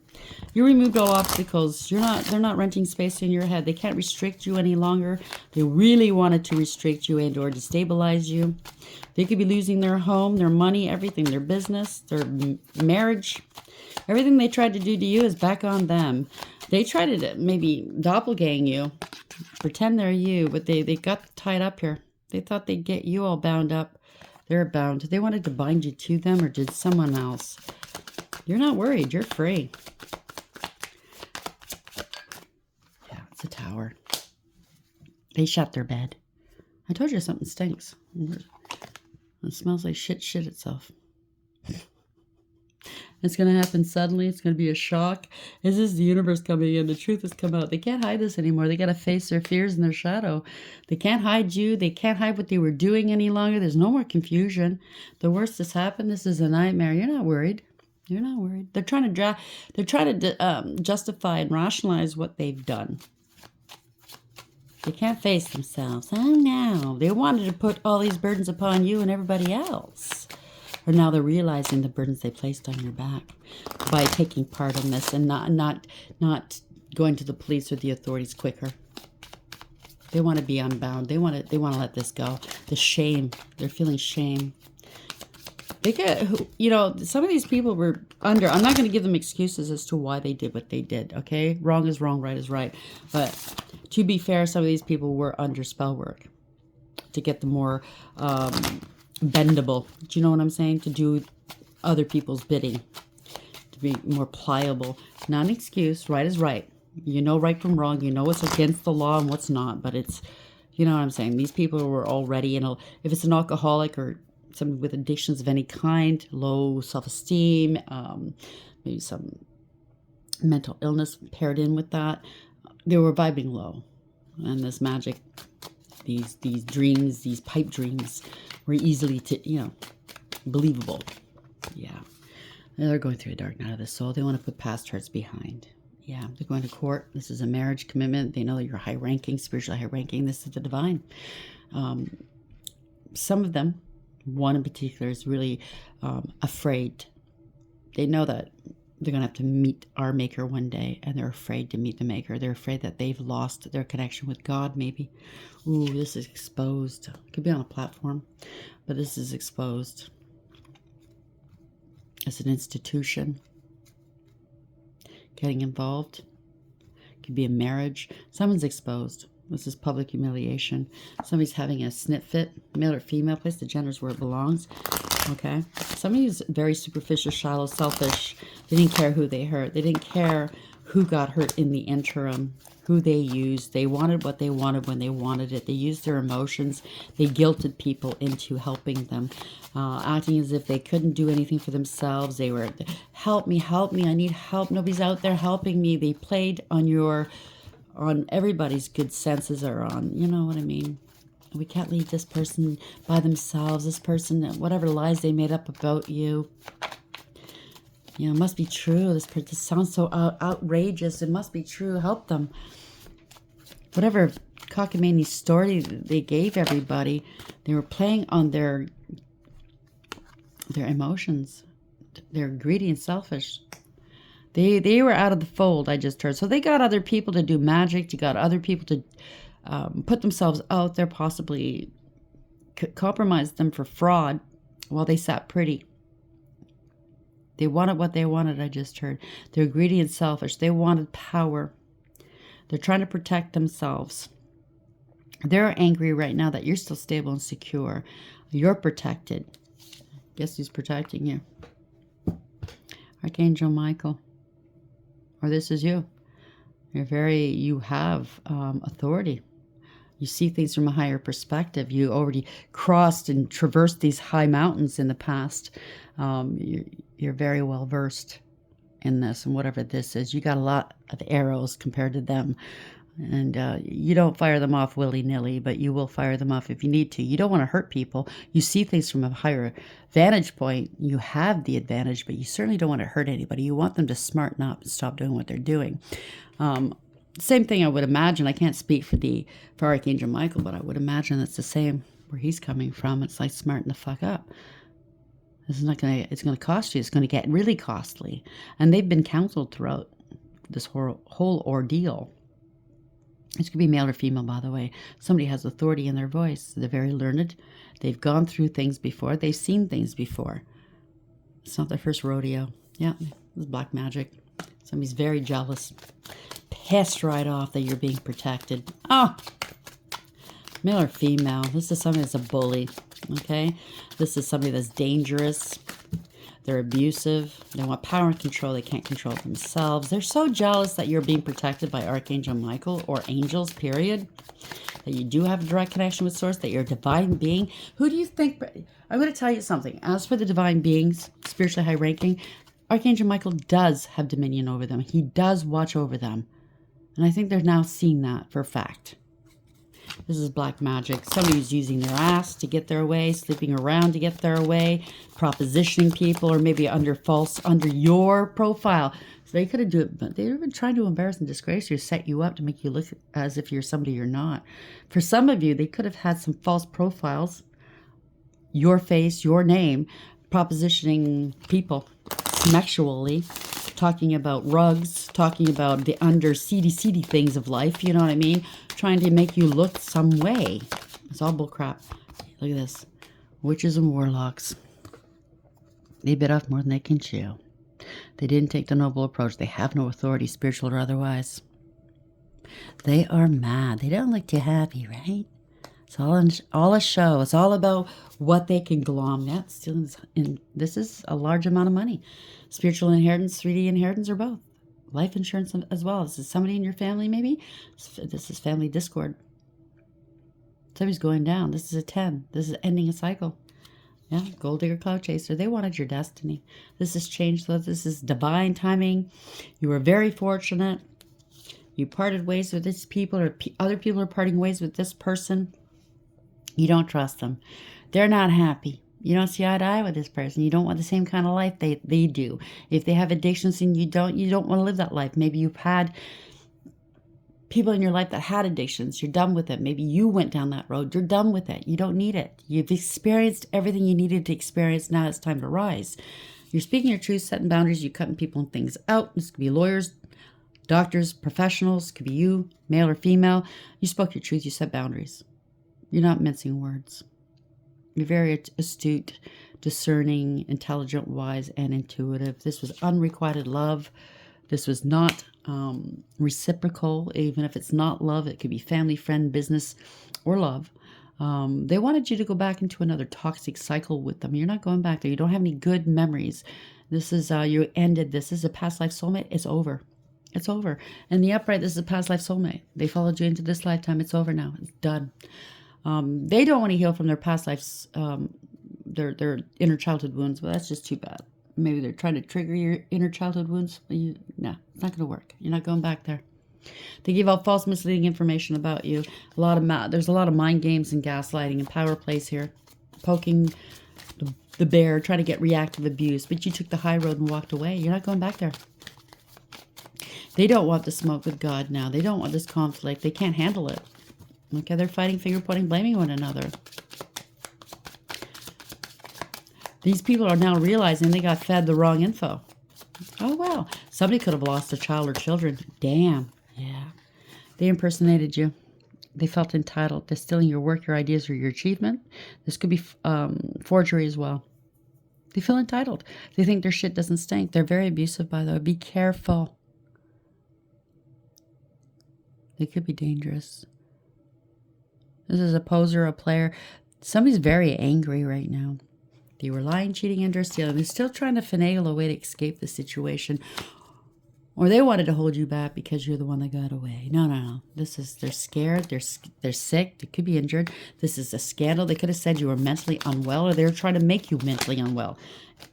You removed all obstacles. They're not renting space in your head. They can't restrict you any longer. They really wanted to restrict you and or destabilize you. They could be losing their home, their money, everything, their business, their marriage. Everything they tried to do to you is back on them. They tried to maybe doppelgang you, pretend they're you, but they got tied up here. They thought they'd get you all bound up. They're bound. They wanted to bind you to them, or did someone else? You're not worried. You're free. Yeah, it's a tower. They shut their bed. I told you something stinks. It smells like shit itself. It's going to happen suddenly. It's going to be a shock. This is the universe coming in. The truth has come out. They can't hide this anymore. They got to face their fears and their shadow. They can't hide you. They can't hide what they were doing any longer. There's no more confusion. The worst has happened. This is a nightmare. You're not worried. You're not worried. They're trying to justify and rationalize what they've done. They can't face themselves. Oh no. They wanted to put all these burdens upon you and everybody else. Or now they're realizing the burdens they placed on your back by taking part in this and not going to the police or the authorities quicker. They want to be unbound. They want to let this go. The shame. They're feeling shame. They get, some of these people were under. I'm not going to give them excuses as to why they did what they did. Okay, wrong is wrong, right is right. But to be fair, some of these people were under spell work to get them more bendable. Do you know what I'm saying? To do other people's bidding, to be more pliable. Not an excuse. Right is right. You know right from wrong. You know what's against the law and what's not. But it's, you know what I'm saying? These people were already if it's an alcoholic or somebody with addictions of any kind, low self-esteem, maybe some mental illness paired in with that. They were vibing low. And this magic, these dreams, these pipe dreams were easily believable. Yeah. They're going through a dark night of the soul. They want to put past hurts behind. Yeah, they're going to court. This is a marriage commitment. They know that you're high ranking, spiritually high ranking. This is the divine. Some of them, one in particular, is really afraid. They know that they're going to have to meet our maker one day, and they're afraid to meet the maker. They're afraid that they've lost their connection with God, maybe. Ooh, this is exposed. It could be on a platform, but this is exposed. As an institution getting involved. It could be a marriage. Someone's exposed. This is public humiliation. Somebody's having a snit fit, male or female, place the genders where it belongs. Okay. Somebody's very superficial, shallow, selfish. They didn't care who they hurt. They didn't care who got hurt in the interim, who they used. They wanted what they wanted when they wanted it. They used their emotions. They guilted people into helping them, acting as if they couldn't do anything for themselves. They were, help me, I need help. Nobody's out there helping me. They played on everybody's good senses, or on, you know what I mean? We can't leave this person by themselves. This person, whatever lies they made up about you. You know, it must be true. This sounds so outrageous. It must be true. Help them. Whatever cockamamie story they gave everybody, they were playing on their emotions. They're greedy and selfish. They were out of the fold, I just heard. So they got other people to do magic. You got other people to put themselves out there, possibly compromise them for fraud while they sat pretty. They wanted what they wanted, I just heard. They're greedy and selfish. They wanted power. They're trying to protect themselves. They're angry right now that you're still stable and secure. You're protected. Guess who's protecting you? Archangel Michael. Or this is you. You have authority. You see things from a higher perspective. You already crossed and traversed these high mountains in the past. You're very well versed in this, and whatever this is. You got a lot of arrows compared to them. And you don't fire them off willy-nilly, but you will fire them off if you need to. You don't want to hurt people. You see things from a higher vantage point. You have the advantage, but you certainly don't want to hurt anybody. You want them to smarten up and stop doing what they're doing. Same thing I would imagine. I can't speak for Archangel Michael, but I would imagine it's the same where he's coming from. It's like smarten the fuck up. It's going to cost you. It's going to get really costly. And they've been counseled throughout this whole ordeal. It could be male or female, by the way. Somebody has authority in their voice. They're very learned. They've gone through things before. They've seen things before. It's not their first rodeo. Yeah, it's black magic. Somebody's very jealous. Pissed right off that you're being protected. Oh, male or female. This is somebody that's a bully. Okay? This is somebody that's dangerous. They're abusive. They want power and control. They can't control themselves. They're so jealous that you're being protected by Archangel Michael or angels, period. That you do have a direct connection with Source, that you're a divine being. Who do you think... I'm going to tell you something. As for the divine beings, spiritually high ranking, Archangel Michael does have dominion over them. He does watch over them. And I think they're now seeing that for a fact. This is black magic. Somebody's using their ass to get their way, sleeping around to get their way, propositioning people, or maybe under your profile. So they could have done it, but they've been trying to embarrass and disgrace you, set you up to make you look as if you're somebody you're not. For some of you, they could have had some false profiles, your face, your name, propositioning people sexually, talking about rugs, talking about the seedy things of life, you know what I mean? Trying to make you look some way. It's all bullcrap. Look at this. Witches and warlocks. They bit off more than they can chew. They didn't take the noble approach. They have no authority, spiritual or otherwise. They are mad. They don't look too happy, right? It's all a show. It's all about what they can glom. Yeah, this is a large amount of money. Spiritual inheritance, 3D inheritance, or both. Life insurance as well. This is somebody in your family, maybe. This is family discord. Somebody's going down. This is a 10. This is ending a cycle. Yeah, gold digger, cloud chaser. They wanted your destiny. This is change, though. This is divine timing. You were very fortunate. You parted ways with these people, or other people are parting ways with this person. You don't trust them. They're not happy. You don't see eye to eye with this person. You don't want the same kind of life they do. If they have addictions and you don't want to live that life. Maybe you've had people in your life that had addictions. You're done with it. Maybe you went down that road. You're done with it. You don't need it. You've experienced everything you needed to experience. Now it's time to rise. You're speaking your truth, setting boundaries. You're cutting people and things out. This could be lawyers, doctors, professionals. Could be you, male or female. You spoke your truth. You set boundaries. You're not mincing words. You're very astute, discerning, intelligent, wise, and intuitive. This was unrequited love. This was not reciprocal. Even if it's not love, it could be family, friend, business, or love. They wanted you to go back into another toxic cycle with them. You're not going back there. You don't have any good memories. This is, you ended this. This is a past life soulmate. It's over. It's over. And the upright, this is a past life soulmate. They followed you into this lifetime. It's over now. It's done. They don't want to heal from their past lives, their inner childhood wounds, but that's just too bad. Maybe they're trying to trigger your inner childhood wounds. But no, it's not going to work. You're not going back there. They give out false, misleading information about you. There's a lot of mind games and gaslighting and power plays here, poking the bear, trying to get reactive abuse. But you took the high road and walked away. You're not going back there. They don't want the smoke with God now. They don't want this conflict. They can't handle it. Okay, they're fighting, finger pointing, blaming one another. These people are now realizing they got fed the wrong info. Oh, wow. Somebody could have lost a child or children. Damn. Yeah. They impersonated you. They felt entitled. They're stealing your work, your ideas, or your achievement. This could be forgery as well. They feel entitled. They think their shit doesn't stink. They're very abusive, by the way. Be careful. They could be dangerous. This is a poser, a player. Somebody's very angry right now. They were lying, cheating, and stealing. They're still trying to finagle a way to escape the situation. Or they wanted to hold you back because you're the one that got away. No. They're scared. They're sick. They could be injured. This is a scandal. They could have said you were mentally unwell, or they were trying to make you mentally unwell.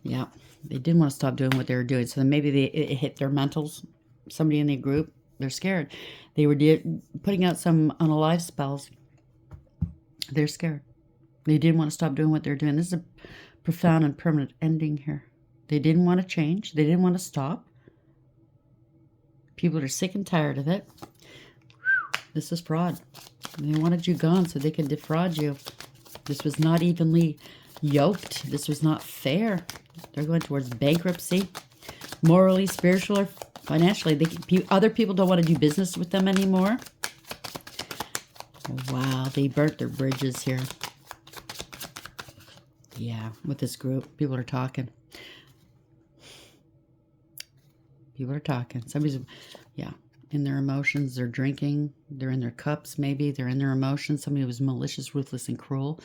Yeah. They didn't want to stop doing what they were doing. So then maybe it hit their mentals. Somebody in the group, they're scared. They were putting out some unalive spells. They're scared. They didn't want to stop doing what they're doing. This is a profound and permanent ending here. They didn't want to change. They didn't want to stop. People are sick and tired of it. This is fraud. They wanted you gone so they could defraud you. This was not evenly yoked. This was not fair. They're going towards bankruptcy, morally, spiritually, or financially. Other people don't want to do business with them anymore. Wow, they burnt their bridges here. Yeah, with this group, people are talking. People are talking. Somebody's, in their emotions. They're drinking. They're in their cups, maybe. They're in their emotions. Somebody was malicious, ruthless, and cruel.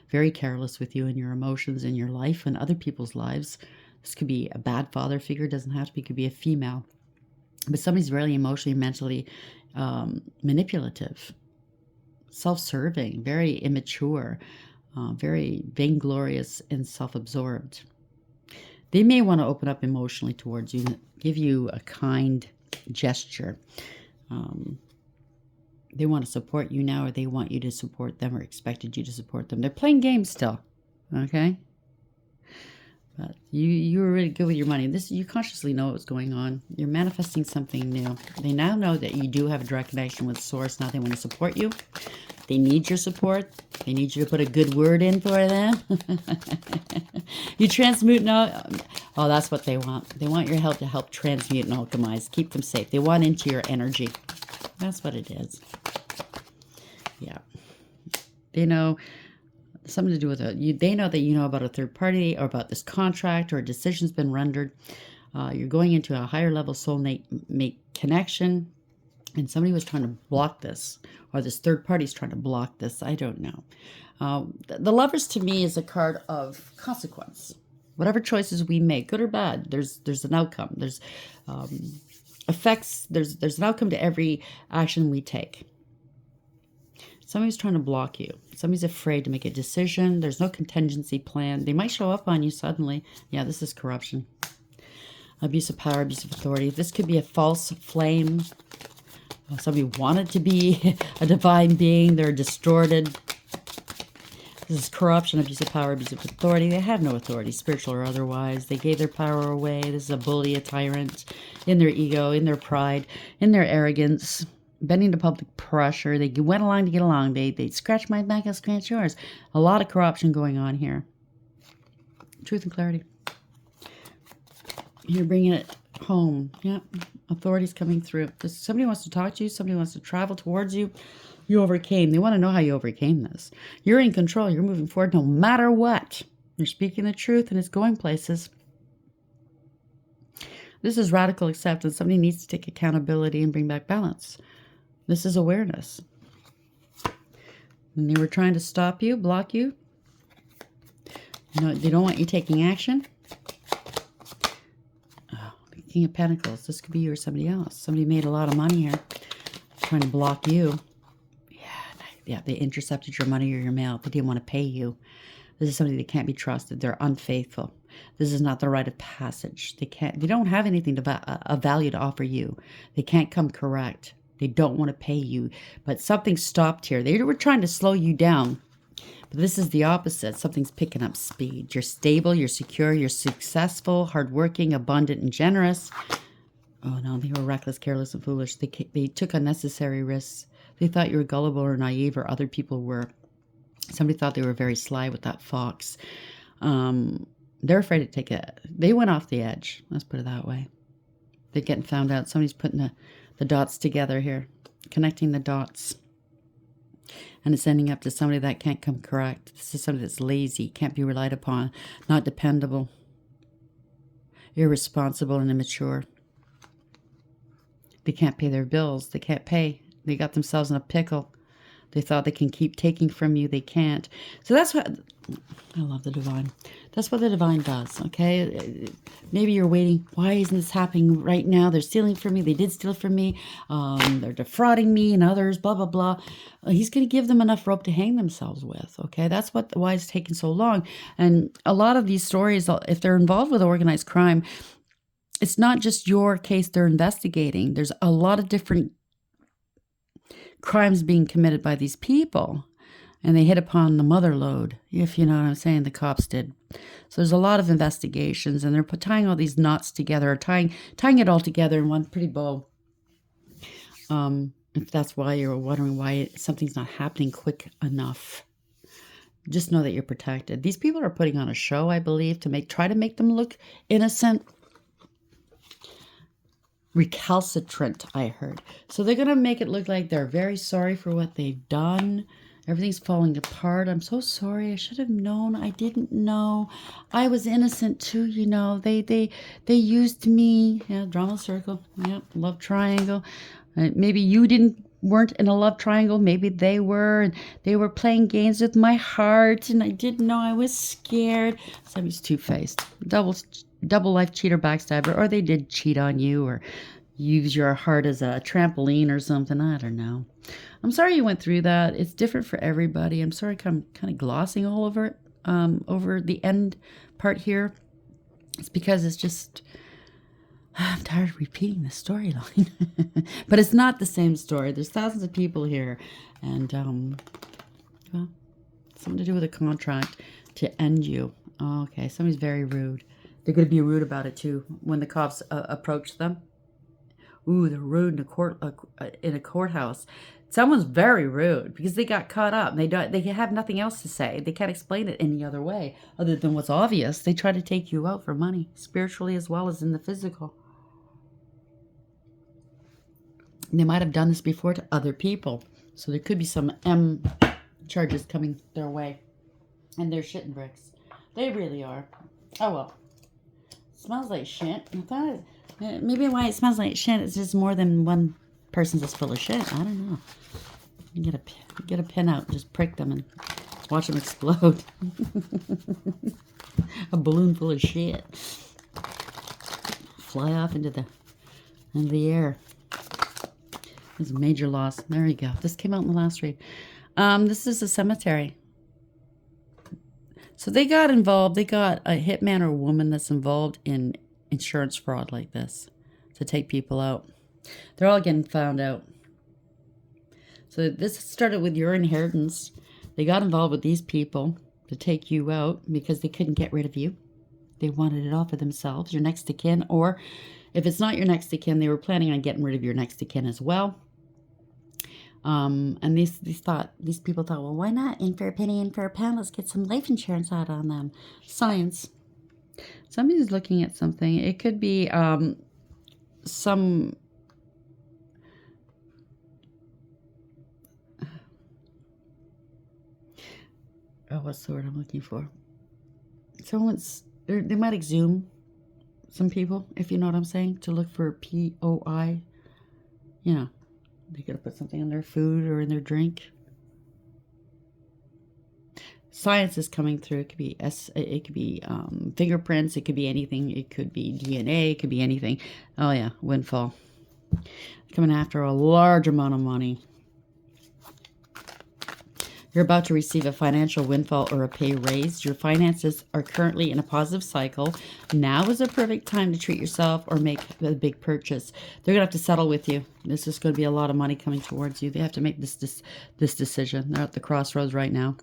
Very careless with you and your emotions in your life and other people's lives. This could be a bad father figure. It doesn't have to be. It could be a female. But somebody's really emotionally, mentally manipulative. Self-serving, very immature, very vainglorious and self-absorbed. They may want to open up emotionally towards you, give you a kind gesture. They want to support you now, or they want you to support them, or expected you to support them. They're playing games still, okay? But you were really good with your money. You consciously know what's going on. You're manifesting something new. They now know that you do have a direct connection with Source. Now they want to support you. They need your support. They need you to put a good word in for them. You transmute now. Oh, that's what they want. They want your help to help transmute and alchemize. Keep them safe. They want into your energy. That's what it is. Yeah. They know something to do with it. They know that you know about a third party, or about this contract, or a decision's been rendered. You're going into a higher level soulmate connection, and somebody was trying to block this, or this third party's trying to block this. I don't know. The Lovers to me is a card of consequence. Whatever choices we make, good or bad, there's an outcome. There's effects. There's an outcome to every action we take. Somebody's trying to block you. Somebody's afraid to make a decision. There's no contingency plan. They might show up on you suddenly. Yeah, this is corruption. Abuse of power, abuse of authority. This could be a false flame. Somebody wanted to be a divine being. They're distorted. This is corruption, abuse of power, abuse of authority. They have no authority, spiritual or otherwise. They gave their power away. This is a bully, a tyrant, in their ego, in their pride, in their arrogance, bending to public pressure. They went along to get along. They scratch my back, I'll scratch yours. A lot of corruption going on here. Truth and clarity. You're bringing it home. Yeah, authority's coming through. Somebody wants to talk to you. Somebody wants to travel towards you. You overcame. They want to know how you overcame this. You're in control. You're moving forward no matter what. You're speaking the truth and it's going places. This is radical acceptance. Somebody needs to take accountability and bring back balance. This is awareness. And they were trying to stop you, block you. They don't want you taking action. Oh, the King of Pentacles. This could be you or somebody else. Somebody made a lot of money here trying to block you. Yeah, they intercepted your money or your mail. They didn't want to pay you. This is somebody that can't be trusted. They're unfaithful. This is not the rite of passage. They don't have anything of value to offer you. They can't come correct. They don't want to pay you. But something stopped here. They were trying to slow you down. But this is the opposite. Something's picking up speed. You're stable, you're secure, you're successful, hardworking, abundant, and generous. Oh no, they were reckless, careless, and foolish. They took unnecessary risks. They thought you were gullible or naive, or other people were. Somebody thought they were very sly with that fox. They're afraid to take it. They went off the edge. Let's put it that way. They're getting found out. Somebody's putting the dots together here, connecting the dots. And it's ending up to somebody that can't come correct. This is somebody that's lazy, can't be relied upon, not dependable, irresponsible, and immature. They can't pay their bills. They can't pay. They got themselves in a pickle. They thought they can keep taking from you. They can't. So that's what... I love the divine. That's what the divine does, okay? Maybe you're waiting. Why isn't this happening right now? They're stealing from me. They did steal from me. They're defrauding me and others, blah, blah, blah. He's going to give them enough rope to hang themselves with, okay? That's why it's taking so long. And a lot of these stories, if they're involved with organized crime, it's not just your case they're investigating. There's a lot of different crimes being committed by these people, and they hit upon the mother lode, if you know what I'm saying. The cops did. So there's a lot of investigations, and they're tying all these knots together, or tying it all together in one pretty bow. If that's why you're wondering why something's not happening quick enough, just know that you're protected. These people are putting on a show, I believe, to try to make them look innocent. Recalcitrant, I heard. So they're going to make it look like they're very sorry for what they've done. Everything's falling apart. I'm so sorry. I should have known. I didn't know. I was innocent too, you know. They used me. Yeah, drama circle. Yep, love triangle. Maybe you weren't in a love triangle. Maybe they were. And they were playing games with my heart, and I didn't know. I was scared. Somebody's two-faced. Double life cheater, backstabber, or they did cheat on you or use your heart as a trampoline or something. I don't know. I'm sorry you went through that. It's different for everybody. I'm sorry I'm kind of glossing all over it, over the end part here. It's because it's just, I'm tired of repeating the storyline. But it's not the same story. There's thousands of people here. And, well, something to do with a contract to end you. Oh, okay, somebody's very rude. They're going to be rude about it too when the cops approach them. Ooh, they're rude in a courthouse. Someone's very rude because they got caught up. They have nothing else to say. They can't explain it any other way other than what's obvious. They try to take you out for money, spiritually as well as in the physical. And they might have done this before to other people. So there could be some M charges coming their way. And they're shitting bricks. They really are. Oh well. Smells like shit. I thought maybe why it smells like shit is just more than one person's just full of shit. I don't know. You get a pin out, just prick them and watch them explode. A balloon full of shit. Fly off into the air. There's a major loss. There you go. This came out in the last read. This is a cemetery. So they got involved. They got a hitman or a woman that's involved in insurance fraud like this to take people out. They're all getting found out. So this started with your inheritance. They got involved with these people to take you out because they couldn't get rid of you. They wanted it all for themselves, your next of kin, or if it's not your next of kin, they were planning on getting rid of your next of kin as well. And these people thought, well, why not? In for a penny, in for a pound. Let's get some life insurance out on them. Science. Somebody's looking at something. It could be some. Oh, what's the word I'm looking for? They might exhume some people, if you know what I'm saying, to look for POI. You know, they could have put something in their food or in their drink. Science is coming through. It could be fingerprints. It could be anything. It could be DNA. It could be anything. Oh yeah, windfall. Coming after a large amount of money. You're about to receive a financial windfall or a pay raise. Your finances are currently in a positive cycle. Now is a perfect time to treat yourself or make a big purchase. They're going to have to settle with you. This is going to be a lot of money coming towards you. They have to make this decision. They're at the crossroads right now.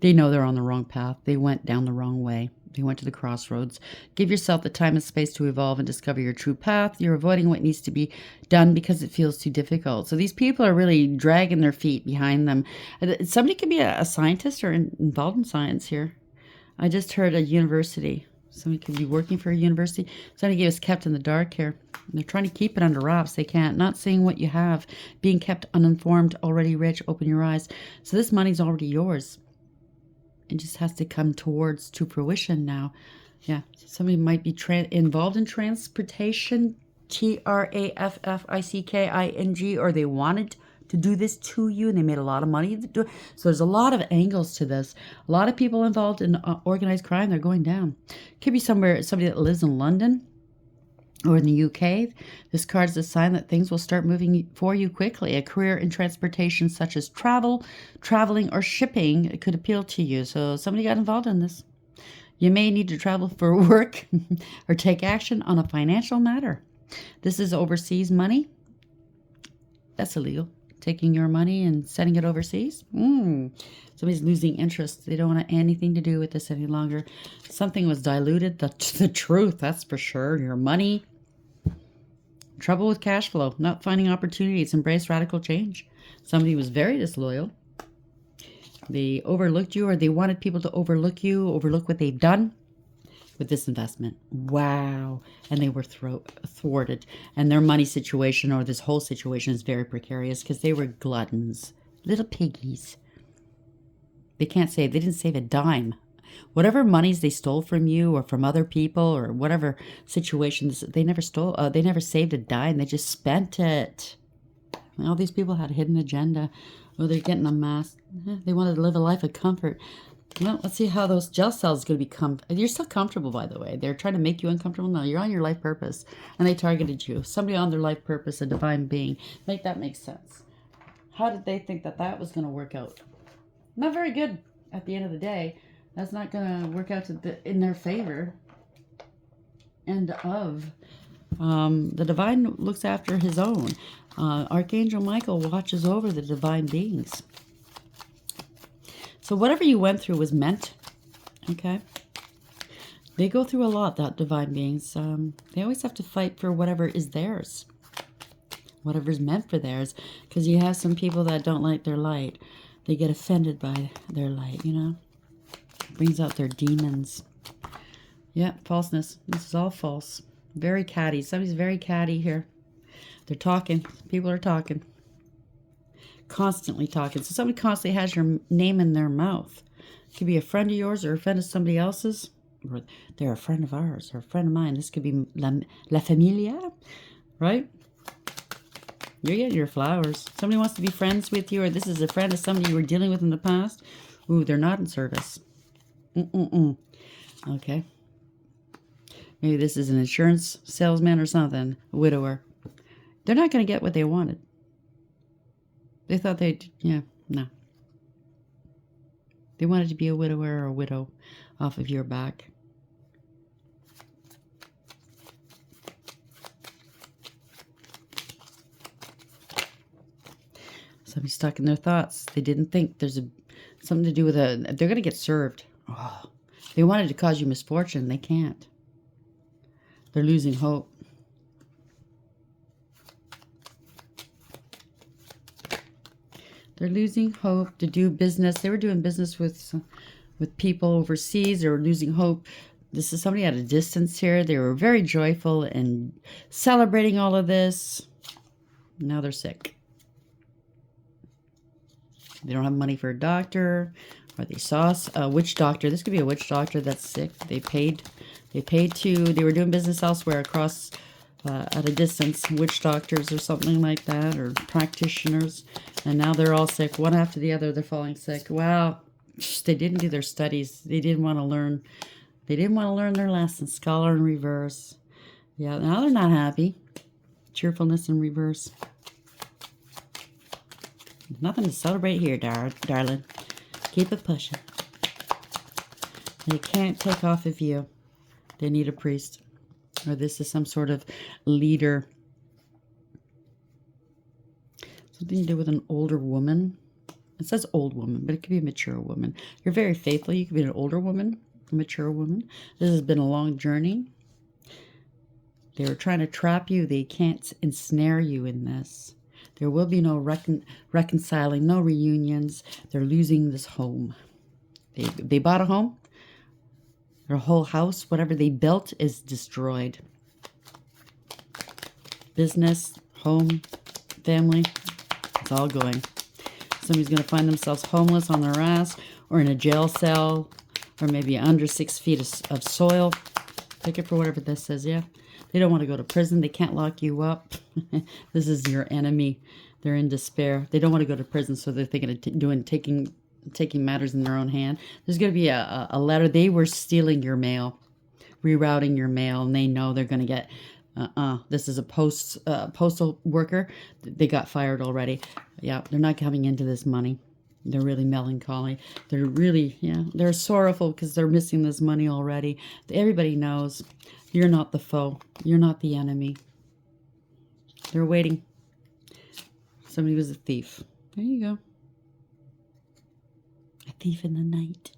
They know they're on the wrong path. They went down the wrong way. They went to the crossroads. Give yourself the time and space to evolve and discover your true path. You're avoiding what needs to be done because it feels too difficult. So these people are really dragging their feet behind them. Somebody could be a scientist or involved in science here. I just heard a university. Somebody could be working for a university. Somebody gave us kept in the dark here. They're trying to keep it under wraps. They can't. Not seeing what you have. Being kept uninformed, already rich. Open your eyes. So this money's already yours. It just has to come to fruition now. Yeah, somebody might be involved in transportation, TRAFFICKING, or they wanted to do this to you and they made a lot of money to do it. So there's a lot of angles to this. A lot of people involved in organized crime, they're going down. Could be somebody that lives in London or in the UK. This card is a sign that things will start moving for you quickly. A career in transportation such as traveling, or shipping, it could appeal to you. So somebody got involved in this. You may need to travel for work or take action on a financial matter. This is overseas money. That's illegal. Taking your money and sending it overseas. Somebody's losing interest. They don't want anything to do with this any longer. Something was diluted. The truth, that's for sure. Your money. Trouble with cash flow. Not finding opportunities. Embrace radical change. Somebody was very disloyal. They overlooked you, or they wanted people to overlook you, overlook what they've done with this investment. Wow. And they were thwarted. And their money situation, or this whole situation, is very precarious because they were gluttons. Little piggies. They didn't save a dime. Whatever monies they stole from you or from other people or whatever situations, they never stole. They never saved a dime. They just spent it. All these people had a hidden agenda. Well, they're getting a mass. They wanted to live a life of comfort. Well, let's see how those gel cells are going to be You're still comfortable, by the way. They're trying to make you uncomfortable. No, you're on your life purpose. And they targeted you. Somebody on their life purpose, a divine being. Make that make sense. How did they think that was going to work out? Not very good at the end of the day. That's not going to work out in their favor. End of. The divine looks after his own. Archangel Michael watches over the divine beings. So whatever you went through was meant. Okay. They go through a lot, that divine beings. They always have to fight for whatever is theirs. Whatever's meant for theirs. Because you have some people that don't like their light. They get offended by their light, you know. Brings out their demons. Yeah, falseness. This is all false. Very catty. Somebody's very catty here. They're talking. People are talking. Constantly talking. So somebody constantly has your name in their mouth. It could be a friend of yours or a friend of somebody else's. Or they're a friend of ours or a friend of mine. This could be La Familia, right? You're getting your flowers. Somebody wants to be friends with you, or this is a friend of somebody you were dealing with in the past. Ooh, they're not in service. Okay. Maybe this is an insurance salesman or something. A widower. They're not going to get what they wanted. They thought they'd, yeah, no. They wanted to be a widower or a widow off of your back. Somebody's stuck in their thoughts. They didn't think there's something to do with they're going to get served. Oh, they wanted to cause you misfortune. They can't. They're losing hope. They're losing hope to do business. They were doing business with people overseas. They were losing hope. This is somebody at a distance here. They were very joyful and celebrating all of this. Now they're sick. They don't have money for a doctor, or they saw a witch doctor. This could be a witch doctor that's sick. They paid they were doing business elsewhere across at a distance, witch doctors or something like that, or practitioners, and now they're all sick, one after the other. They're falling sick. Wow, they didn't do their studies. They didn't want to learn. They didn't want to learn their lessons. Scholar in reverse. Yeah, now they're not happy. Cheerfulness in reverse. Nothing to celebrate here, darling. Keep it pushing. They can't take off of you. They need a priest. Or this is some sort of leader. Something to do with an older woman. It says old woman, but it could be a mature woman. You're very faithful. You could be an older woman, a mature woman. This has been a long journey. They were trying to trap you. They can't ensnare you in this. There will be no reconciling, no reunions. They're losing this home. They bought a home. Their whole house, whatever they built, is destroyed. Business, home, family, it's all going. Somebody's going to find themselves homeless on their ass, or in a jail cell, or maybe under 6 feet of soil. Take it for whatever this says, yeah. They don't want to go to prison. They can't lock you up. This is your enemy. They're in despair. They don't want to go to prison, so they're thinking of taking matters in their own hand. There's going to be a letter. They were stealing your mail, rerouting your mail, and they know they're going to get, this is a postal worker. They got fired already. Yeah, they're not coming into this money. They're really melancholy. They're really, they're sorrowful because they're missing this money already. Everybody knows you're not the foe. You're not the enemy. They're waiting. Somebody was a thief. There you go. A thief in the night.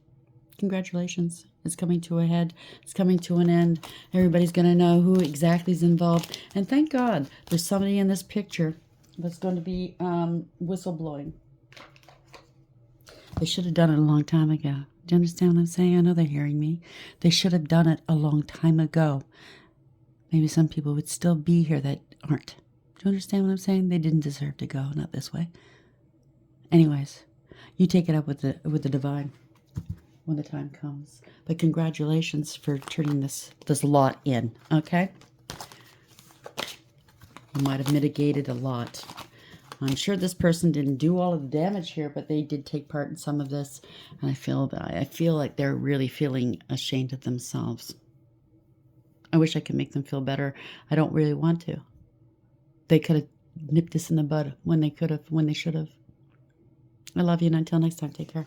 Congratulations. It's coming to a head. It's coming to an end. Everybody's going to know who exactly is involved. And thank God there's somebody in this picture that's going to be whistleblowing. They should have done it a long time ago. Do you understand what I'm saying? I know they're hearing me. They should have done it a long time ago. Maybe some people would still be here that aren't. Do you understand what I'm saying? They didn't deserve to go, not this way. Anyways, you take it up with the divine when the time comes. But congratulations for turning this lot in, okay? You might have mitigated a lot. I'm sure this person didn't do all of the damage here, but they did take part in some of this. And I feel like they're really feeling ashamed of themselves. I wish I could make them feel better. I don't really want to. They could have nipped this in the bud when they should have. I love you, and until next time, take care.